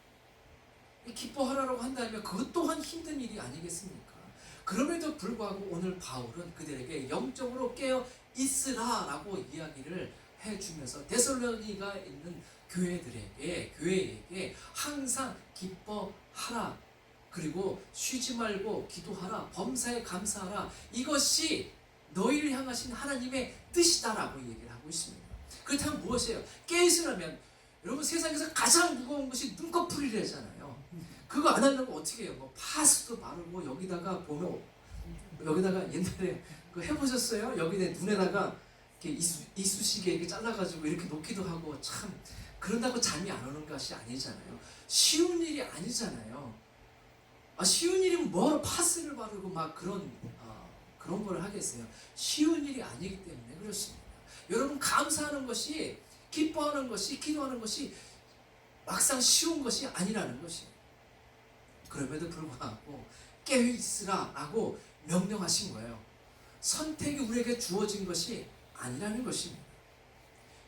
기뻐하라고 한다면 그것 또한 힘든 일이 아니겠습니까? 그럼에도 불구하고 오늘 바울은 그들에게 영적으로 깨어 있으라 라고 이야기를 해주면서 데살로니가 있는 교회에게 항상 기뻐하라, 그리고 쉬지 말고 기도하라, 범사에 감사하라, 이것이 너희를 향하신 하나님의 뜻이다라고 얘기를 하고 있습니다. 그렇다면 무엇이에요? 깨어있으라면 여러분 세상에서 가장 무거운 것이 눈꺼풀이래잖아요. 그거 안 하려고 어떻게 해요? 파스도 바르고 여기다가 보면 여기다가 옛날에 그거 해보셨어요? 여기 눈에다가 이렇게 이쑤시개 이렇게 잘라가지고 이렇게 놓기도 하고, 참 그런다고 잠이 안 오는 것이 아니잖아요. 쉬운 일이 아니잖아요. 쉬운 일이면 뭐하러 파스를 바르고 막 그런 걸 하겠어요. 쉬운 일이 아니기 때문에 그렇습니다. 여러분, 감사하는 것이, 기뻐하는 것이, 기도하는 것이 막상 쉬운 것이 아니라는 것이에요. 그럼에도 불구하고 깨어있으라 라고 명령하신 거예요. 선택이 우리에게 주어진 것이 아니라는 것입니다.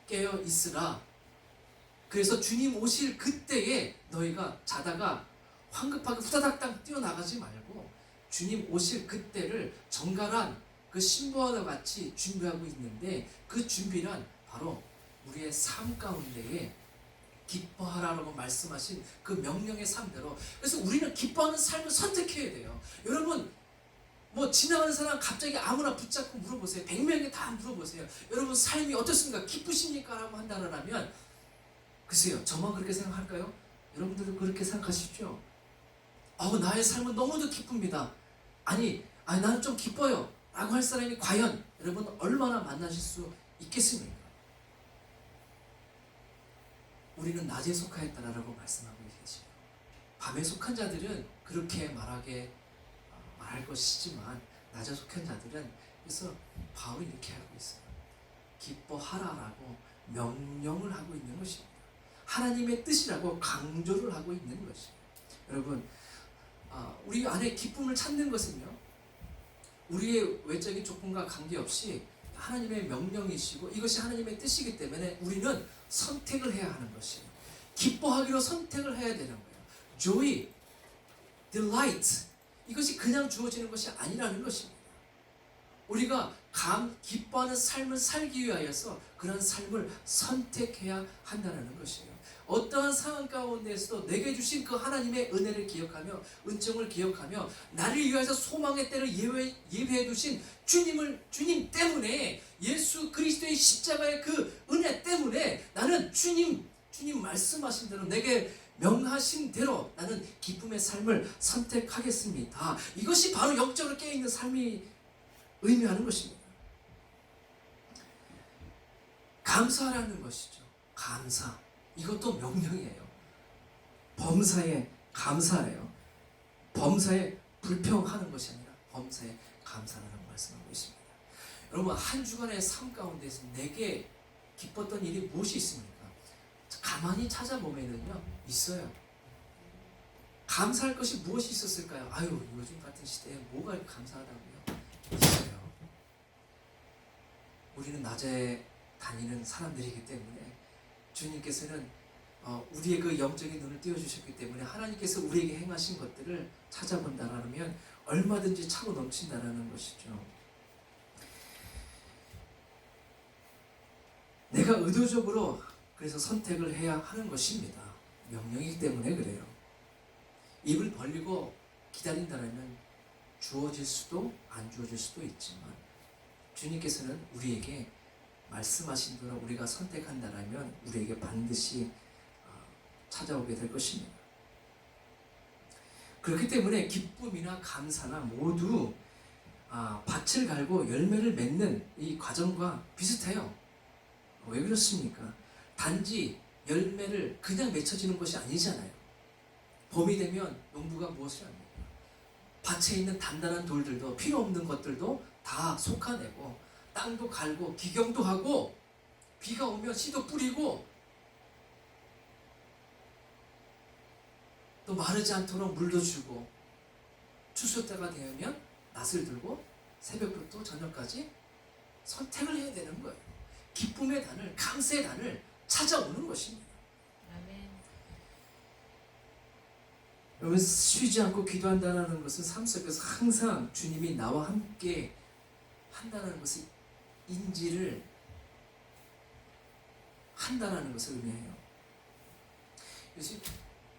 깨어있으라. 그래서 주님 오실 그때에 너희가 자다가 황급하게 후다닥 뛰어나가지 말고 주님 오실 그때를 정갈한 그 신부와 같이 준비하고 있는데, 그 준비란 바로 우리의 삶 가운데에 기뻐하라고 말씀하신 그 명령의 삶대로. 그래서 우리는 기뻐하는 삶을 선택해야 돼요. 여러분, 뭐 지나가는 사람 갑자기 아무나 붙잡고 물어보세요. 100명에 다 물어보세요. 여러분 삶이 어떻습니까? 기쁘십니까? 라고 한다면 글쎄요, 저만 그렇게 생각할까요? 여러분들도 그렇게 생각하시죠? 나의 삶은 너무도 기쁩니다. 아니 나는 좀 기뻐요 라고 할 사람이 과연 여러분 얼마나 만나실 수 있겠습니까? 우리는 낮에 속하였다라고 말씀하고 계시죠. 밤에 속한 자들은 그렇게 말할 것이지만 낮에 속한 자들은, 그래서 바울이 이렇게 하고 있어요. 기뻐하라라고 명령을 하고 있는 것입니다. 하나님의 뜻이라고 강조를 하고 있는 것이에요. 여러분, 우리 안에 기쁨을 찾는 것은요, 우리의 외적인 조건과 관계없이 하나님의 명령이시고 이것이 하나님의 뜻이기 때문에 우리는 선택을 해야 하는 것이에요. 기뻐하기로 선택을 해야 되는 거예요. Joy, delight, 이것이 그냥 주어지는 것이 아니라는 것입니다. 우리가 기뻐하는 삶을 살기 위하여서 그런 삶을 선택해야 한다는 것이에요. 어떠한 상황 가운데서도 내게 주신 그 하나님의 은혜를 기억하며, 은총을 기억하며, 나를 위하여서 소망의 때를 예배해 두신 주님 때문에, 예수 그리스도의 십자가의 그 은혜 때문에 나는 주님 말씀하신 대로, 내게 명하신 대로 나는 기쁨의 삶을 선택하겠습니다. 이것이 바로 영적으로 깨어있는 삶이 의미하는 것입니다. 감사라는 것이죠. 감사. 이것도 명령이에요. 범사에 감사예요. 범사에 불평하는 것이 아니라 범사에 감사라는 말씀하고 있습니다. 여러분, 한 주간의 삶 가운데서 내게 기뻤던 일이 무엇이 있습니까? 가만히 찾아보면은요, 있어요. 감사할 것이 무엇이 있었을까요? 요즘 같은 시대에 뭐가 감사하다고요? 있어요. 우리는 낮에 다니는 사람들이기 때문에 주님께서는 우리의 그 영적인 눈을 띄워주셨기 때문에 하나님께서 우리에게 행하신 것들을 찾아본다라면 얼마든지 차고 넘친다라는 것이죠. 내가 의도적으로 그래서 선택을 해야 하는 것입니다. 명령이기 때문에 그래요. 입을 벌리고 기다린다면 주어질 수도 안 주어질 수도 있지만 주님께서는 우리에게 말씀하신 대로 우리가 선택한다면 우리에게 반드시 찾아오게 될 것입니다. 그렇기 때문에 기쁨이나 감사나 모두 밭을 갈고 열매를 맺는 이 과정과 비슷해요. 왜 그렇습니까? 단지 열매를 그냥 맺혀지는 것이 아니잖아요. 봄이 되면 농부가 무엇을 합니까? 밭에 있는 단단한 돌들도, 필요 없는 것들도 다 솎아내고 땅도 갈고 기경도 하고 비가 오면 씨도 뿌리고 또 마르지 않도록 물도 주고 추수 때가 되면 낫을 들고 새벽부터 저녁까지 선택을 해야 되는 거예요. 기쁨의 단을, 감사의 단을 찾아오는 것입니다. 아멘. 여러분, 쉬지 않고 기도한다는 것은 삶 속에서 항상 주님이 나와 함께 한다는 것을 인지를 한다는 것을 의미해요.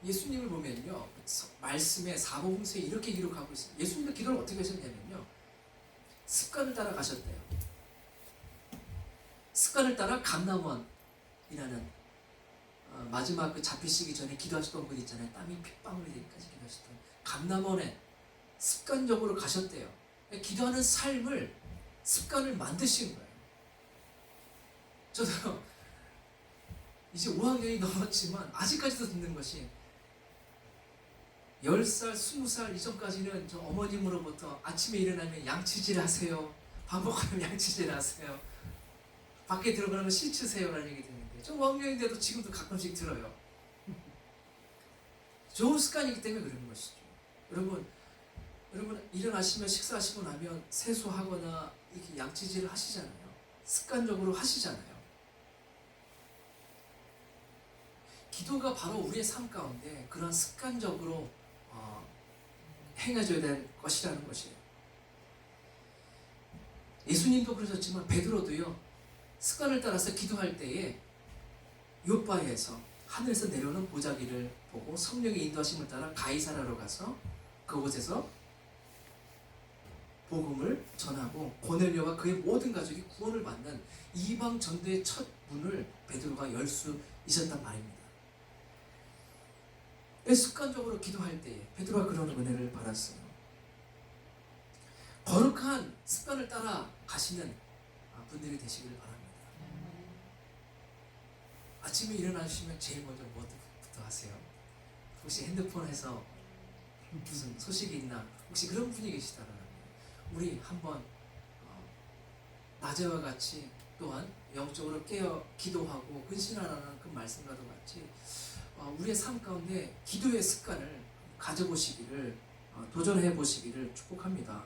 예수님을 보면요, 말씀에 사복음서에 이렇게 기록하고 있어요. 예수님도 기도를 어떻게 하셨냐면요, 습관을 따라 가셨대요. 습관을 따라 감람원이라는 마지막 그 잡히시기 전에 기도하셨던 분 있잖아요. 땀이 핏방울이 되기까지 기도하셨던 감람원에 습관적으로 가셨대요. 기도하는 삶을 습관을 만드신 거예요. 저도 이제 5학년이 넘었지만 아직까지도 듣는 것이 10살, 20살 이전까지는 저 어머님으로부터 아침에 일어나면 양치질 하세요. 밥 먹으면 양치질 하세요. 밖에 들어가면 씻으세요라는 얘기 듣는데 저 왕년인데도 지금도 가끔씩 들어요. 좋은 습관이기 때문에 그러는 것이죠. 여러분 일어나시면 식사하시고 나면 세수하거나 이렇게 양치질을 하시잖아요. 습관적으로 하시잖아요. 기도가 바로 우리의 삶 가운데 그런 습관적으로 행해져야 될 것이라는 것이에요. 예수님도 그러셨지만 베드로도요, 습관을 따라서 기도할 때에 요바에서 하늘에서 내려오는 보자기를 보고 성령의 인도하심을 따라 가이사라로 가서 그곳에서 복음을 전하고 고넬료와 그의 모든 가족이 구원을 받는 이방 전도의 첫 문을 베드로가 열 수 있었단 말입니다. 습관적으로 기도할 때에 베드로가 그런 은혜를 받았어요. 거룩한 습관을 따라 가시는 분들이 되시기를 바랍니다. 아침에 일어나시면 제일 먼저 뭐부터 하세요? 혹시 핸드폰에서 무슨 소식이 있나? 혹시 그런 분이 계시다면 우리 한번 낮에와 같이 또한 영적으로 깨어 기도하고 근신하라는 그 말씀과도 같이 우리의 삶 가운데 기도의 습관을 가져보시기를 도전해 보시기를 축복합니다.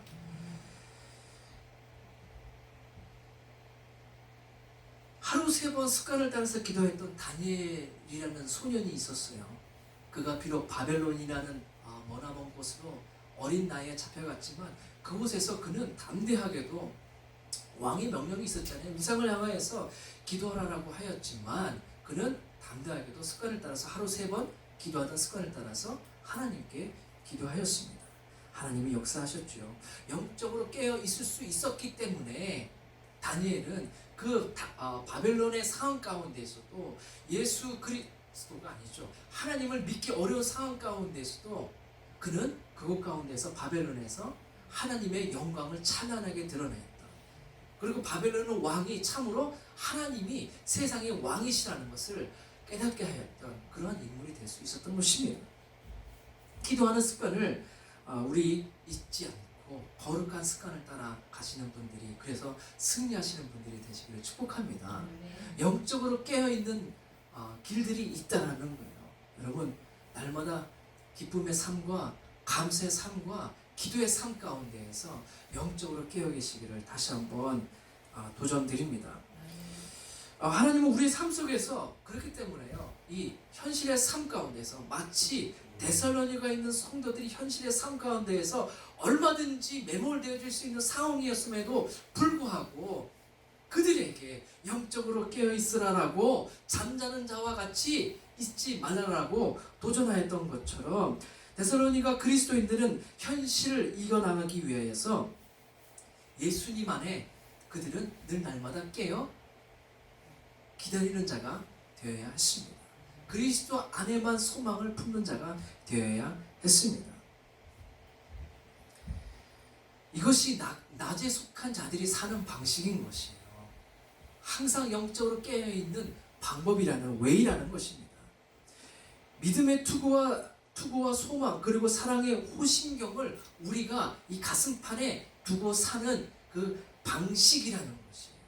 하루 3번 습관을 따라서 기도했던 다니엘이라는 소년이 있었어요. 그가 비록 바벨론이라는 머나먼 곳으로 어린 나이에 잡혀갔지만 그곳에서 그는 담대하게도 왕의 명령이 있었잖아요. 우상을 향하여서 기도하라고 하였지만 그는 담대하게도 습관을 따라서 하루 3번 기도하던 습관을 따라서 하나님께 기도하였습니다. 하나님이 역사하셨죠. 영적으로 깨어 있을 수 있었기 때문에 다니엘은 그 바벨론의 상황 가운데서도 예수 그리스도가 아니죠. 하나님을 믿기 어려운 상황 가운데서도 그는 그곳 가운데서 바벨론에서 하나님의 영광을 찬란하게 드러냈다. 그리고 바벨론의 왕이 참으로 하나님이 세상의 왕이시라는 것을 깨닫게 하였던 그러한 인물이 될 수 있었던 것입니다. 기도하는 습관을 우리 잊지 않고 거룩한 습관을 따라 가시는 분들이, 그래서 승리하시는 분들이 되시기를 축복합니다. 영적으로 깨어있는 길들이 있다는 거예요. 여러분, 날마다 기쁨의 삶과 감사의 삶과 기도의 삶 가운데에서 영적으로 깨어 계시기를 다시 한번 도전드립니다. 하나님은 우리의 삶 속에서 그렇기 때문에요, 이 현실의 삶 가운데서 마치 데살로니가 있는 성도들이 현실의 삶 가운데에서 얼마든지 매몰되어질 수 있는 상황이었음에도 불구하고 그들에게 영적으로 깨어있으라라고 잠자는 자와 같이 있지 말라라고 도전하였던 것처럼 데살로니가 그리스도인들은 현실을 이겨나가기 위하여서 예수님 안에 그들은 늘 날마다 깨어 기다리는 자가 되어야 했습니다. 그리스도 안에만 소망을 품는 자가 되어야 했습니다. 이것이 낮에 속한 자들이 사는 방식인 것이에요. 항상 영적으로 깨어있는 방법이라는, 웨이라는 것입니다. 믿음의 투구와 소망, 그리고 사랑의 호심경을 우리가 이 가슴판에 두고 사는 그 방식이라는 것이에요.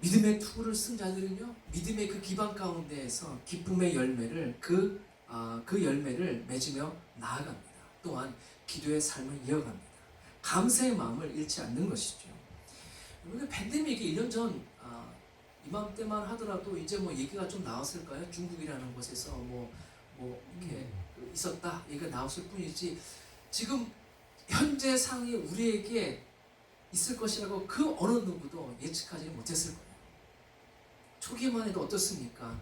믿음의 투구를 쓴 자들은요, 믿음의 그 기반 가운데에서 기쁨의 열매를 그 열매를 맺으며 나아갑니다. 또한 기도의 삶을 이어갑니다. 감사의 마음을 잃지 않는 것이죠. 우리가 팬데믹이 1년 전 이맘때만 하더라도 이제 뭐 얘기가 좀 나왔을까요? 중국이라는 곳에서 뭐 이렇게 있었다 얘기가 나왔을 뿐이지, 지금 현재 상이 우리에게 있을 것이라고 그 어느 누구도 예측하지 못했을 거예요. 초기만 해도 어떻습니까?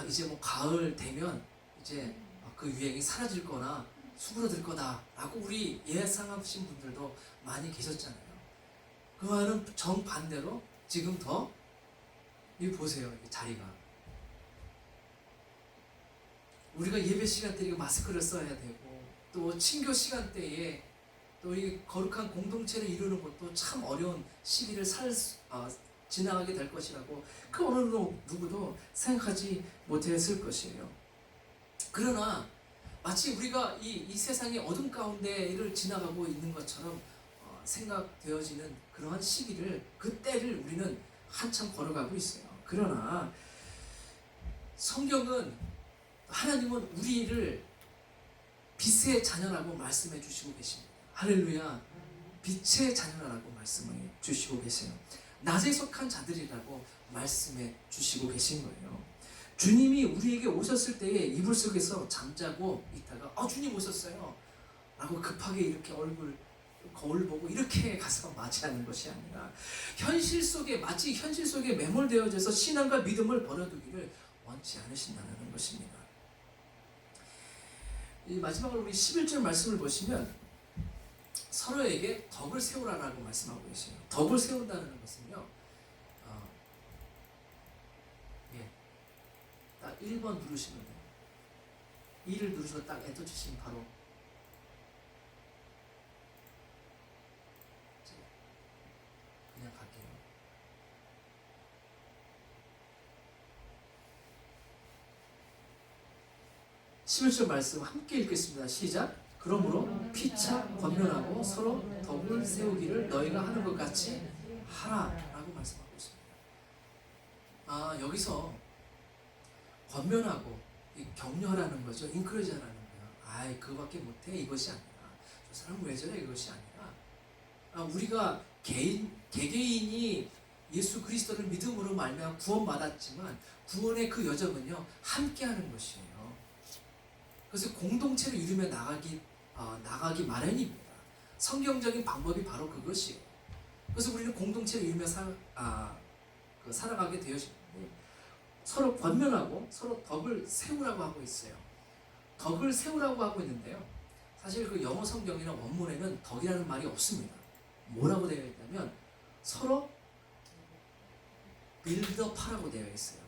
이제 뭐 가을 되면 이제 그 유행이 사라질 거나 수그러들 거다라고 우리 예상하신 분들도 많이 계셨잖아요. 그 말은 정반대로 지금 더, 이 보세요, 이 자리가. 우리가 예배 시간 때 마스크를 써야 되고, 또 친교 시간 때에 또 이 거룩한 공동체를 이루는 것도 참 어려운 시기를 지나가게 될 것이라고 그 어느 누구도 생각하지 못했을 것이에요. 그러나 마치 우리가 이 세상의 어둠 가운데를 지나가고 있는 것처럼 생각되어지는 그러한 시기를, 그 때를 우리는 한참 걸어가고 있어요. 그러나 성경은, 하나님은 우리를 빛의 자녀라고 말씀해 주시고 계십니다. 할렐루야. 빛의 자녀라고 말씀을 주시고 계세요. 낮에 속한 자들이라고 말씀해 주시고 계신 거예요. 주님이 우리에게 오셨을 때에 이불 속에서 잠자고 있다가 주님 오셨어요 라고 급하게 이렇게 거울 보고 이렇게 가서 맞이하는 것이 아니라, 마치 현실 속에 매몰되어져서 신앙과 믿음을 버려두기를 원치 않으신다는 것입니다. 이 마지막으로 우리 11절 말씀을 보시면 서로에게 덕을 세우라라고 말씀하고 계세요. 덕을 세운다는 것은요, 딱 1번 누르시면 돼요. 2를 누르시고 딱 엔터 치시면 바로 그냥 갈게요. (11절) 말씀 함께 읽겠습니다. 시작. 그러므로 피차 권면하고 서로 덕을 세우기를 너희가 하는 것 같이 하라 라고 말씀하고 있습니다. 여기서 권면하고 격려하라는 거죠. 인크레이지하라는 거예요. 그거밖에 못해, 이것이 아니라, 저 사람 왜 저래, 이것이 아니라, 우리가 개개인이 예수 그리스도를 믿음으로 말미암아 구원받았지만 구원의 그 여정은요, 함께하는 것이에요. 그래서 공동체를 이루며 나가기 마련입니다. 성경적인 방법이 바로 그것이에요. 그래서 우리는 공동체를 이루며 살아가게 되어집니다. 서로 권면하고 서로 덕을 세우라고 하고 있어요. 덕을 세우라고 하고 있는데요, 사실 그 영어 성경이나 원문에는 덕이라는 말이 없습니다. 뭐라고 되어 있냐면 서로 빌드업하라고 되어 있어요.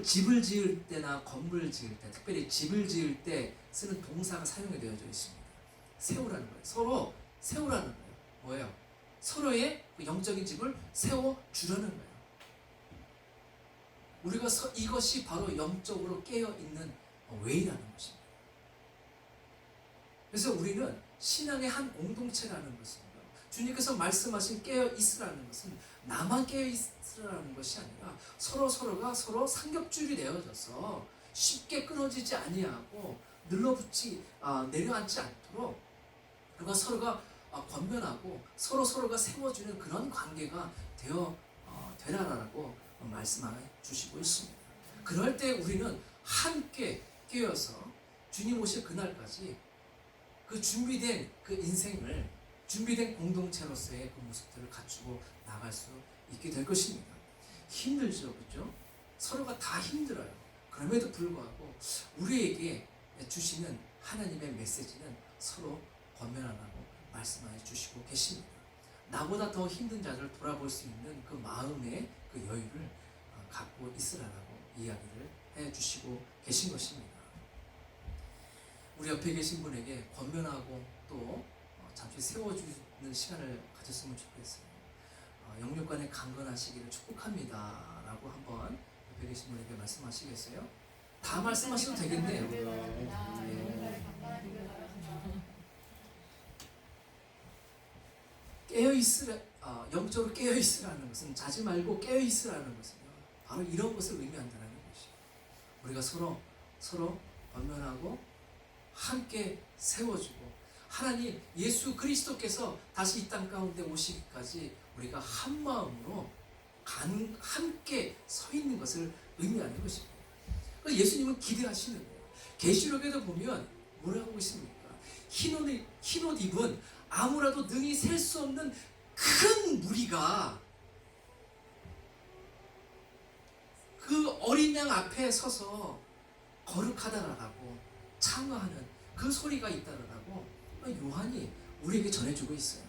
집을 지을 때나 건물 지을 때, 특별히 집을 지을 때 쓰는 동사가 사용이 되어져 있습니다. 세우라는 거예요. 서로 세우라는 거예요. 뭐예요? 서로의 영적인 집을 세워주려는 거예요. 우리가 이것이 바로 영적으로 깨어있는 웨이라는 것입니다. 그래서 우리는 신앙의 한 공동체라는 것입니다. 주님께서 말씀하신 깨어있으라는 것은 나만 깨어있으라는 것이 아니라 서로가 서로 삼겹줄이 되어져서 쉽게 끊어지지 아니하고 내려앉지 않도록, 그리고 서로가 권면하고 서로가 세워주는 그런 관계가 되라라고 말씀해 주시고 있습니다. 그럴 때 우리는 함께 깨어서 주님 오실 그날까지 그 준비된 그 인생을, 준비된 공동체로서의 그 모습들을 갖추고 나갈 수 있게 될 것입니다. 힘들죠, 그렇죠? 서로가 다 힘들어요. 그럼에도 불구하고 우리에게 주시는 하나님의 메시지는 서로 권면하라고 말씀해 주시고 계십니다. 나보다 더 힘든 자들을 돌아볼 수 있는 그 마음의 그 여유를 갖고 있으라고 이야기를 해주시고 계신 것입니다. 우리 옆에 계신 분에게 권면하고 또 잠시 세워주는 시간을 가졌으면 좋겠어요. 영육간에 강건하시기를 축복합니다 라고 한번 옆에 계신 분에게 말씀하시겠어요? 다 말씀하셔도 되겠네요. 영적으로 깨어있으라는 것은, 자지 말고 깨어있으라는 것은요, 바로 이런 것을 의미한다는 것이에요. 우리가 서로 권면하고 함께 세워주고, 하나님 예수 그리스도께서 다시 이 땅 가운데 오시기까지 우리가 한 마음으로 함께 서 있는 것을 의미하는 것입니다. 예수님은 기대하시는 거예요. 계시록에도 보면 뭐라고 있습니까? 흰 옷 입은 아무라도 능히 셀 수 없는 큰 무리가 그 어린 양 앞에 서서 거룩하다라고 창화하는 그 소리가 있다라고 요한이 우리에게 전해주고 있어요.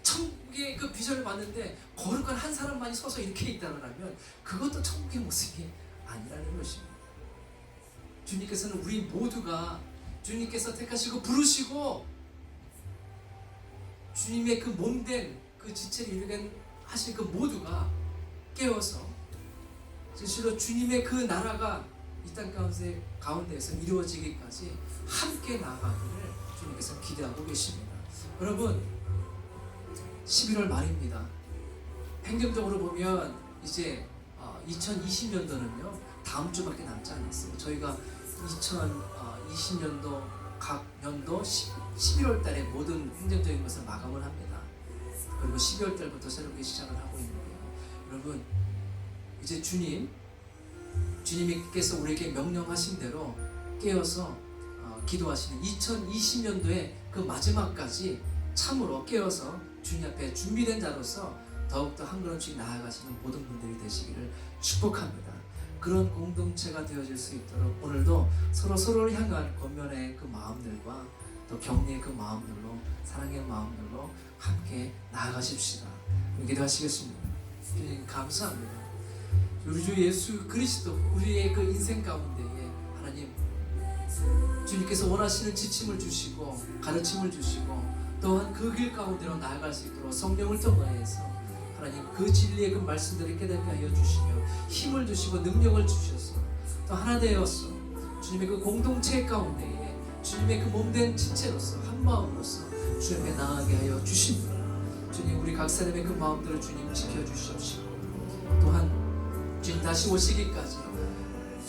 천국의 그 비전을 봤는데 거룩한 한 사람만이 서서 이렇게 있다라면 그것도 천국의 모습이 아니라는 것입니다. 주님께서는 우리 모두가, 주님께서 택하시고 부르시고 주님의 그 몸된 그 지체를 이루게 하신 그 모두가 깨어서 진실로 주님의 그 나라가 이 땅 가운데에서 이루어지기까지 함께 나아가기를 주님께서 기대하고 계십니다. 여러분, 11월 말입니다. 행정적으로 보면 이제 2020년도는요 다음 주밖에 남지 않았어요. 저희가 2020년도 각 연도 11월 달에 모든 행정적인 것을 마감을 합니다. 그리고 12월 달부터 새롭게 시작을 하고 있는데요. 여러분, 이제 주님께서 우리에게 명령하신 대로 깨어서 기도하시는 2020년도의 그 마지막까지 참으로 깨어서 주님 앞에 준비된 자로서 더욱더 한 걸음씩 나아가시는 모든 분들이 되시기를 축복합니다. 그런 공동체가 되어질 수 있도록 오늘도 서로를 향한 권면의 그 마음들과 또 격려의 그 마음들로, 사랑의 마음들로 함께 나아가십시다. 기도하시겠습니다. 주님 감사합니다. 우리 주 예수 그리스도, 우리의 그 인생 가운데에 하나님 주님께서 원하시는 지침을 주시고 가르침을 주시고 또한 그 길 가운데로 나아갈 수 있도록 성령을 통하여서 하나님 그 진리의 그 말씀들을 깨닫게 하여 주시며 힘을 주시고 능력을 주셔서 또 하나 되어서 주님의 그 공동체 가운데에 주님의 그 몸된 지체로서 한 마음으로서 주님께 나아가게 하여 주십니다. 주님, 우리 각 사람의 그 마음들을 주님 지켜주시옵시고 또한 주님 다시 오시기까지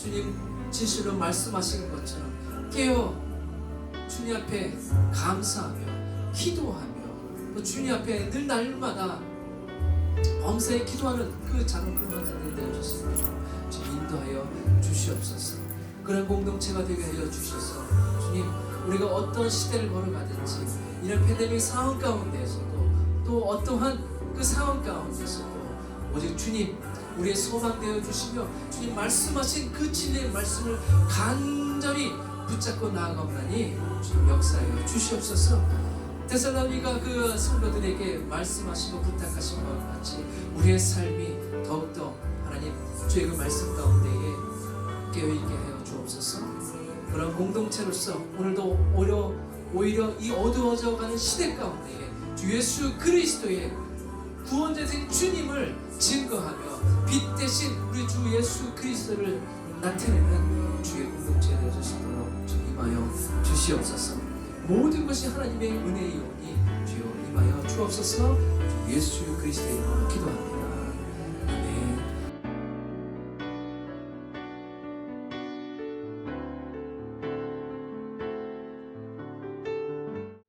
주님 진실로 말씀하시는 것처럼 깨어 주님 앞에 감사하며 기도하며 또 주님 앞에 늘 날마다 범사에 기도하는 그 작은 그런 자들 되어주십니다. 주님 인도하여 주시옵소서. 그런 공동체가 되게 하여 주셔서 주님, 우리가 어떤 시대를 걸어가든지 이런 팬데믹 상황 가운데에서도 또 어떠한 그 상황 가운데서도 오직 주님 우리의 소망 되어 주시며 주님 말씀하신 그 진리의 말씀을 간절히 붙잡고 나아가오나니 주님 역사하여 주시옵소서. 데살로니가 그 성도들에게 말씀하시고 부탁하신 것과 같이 우리의 삶이 더욱더 하나님 주의 그 말씀 가운데에 깨어있게 하여 주옵소서. 그런 공동체로서 오늘도 오히려 이 어두워져가는 시대 가운데에 주 예수 그리스도의 구원자신 주님을 증거하며 빛 대신 우리 주 예수 그리스도를 나타내는 주의 공동체가 되어 주시도록 주님 임하여 주시옵소서. 모든 것이 하나님의 은혜이오니 주여 임하여 주옵소서. 주 예수 그리스도의 이름으로 기도합니다.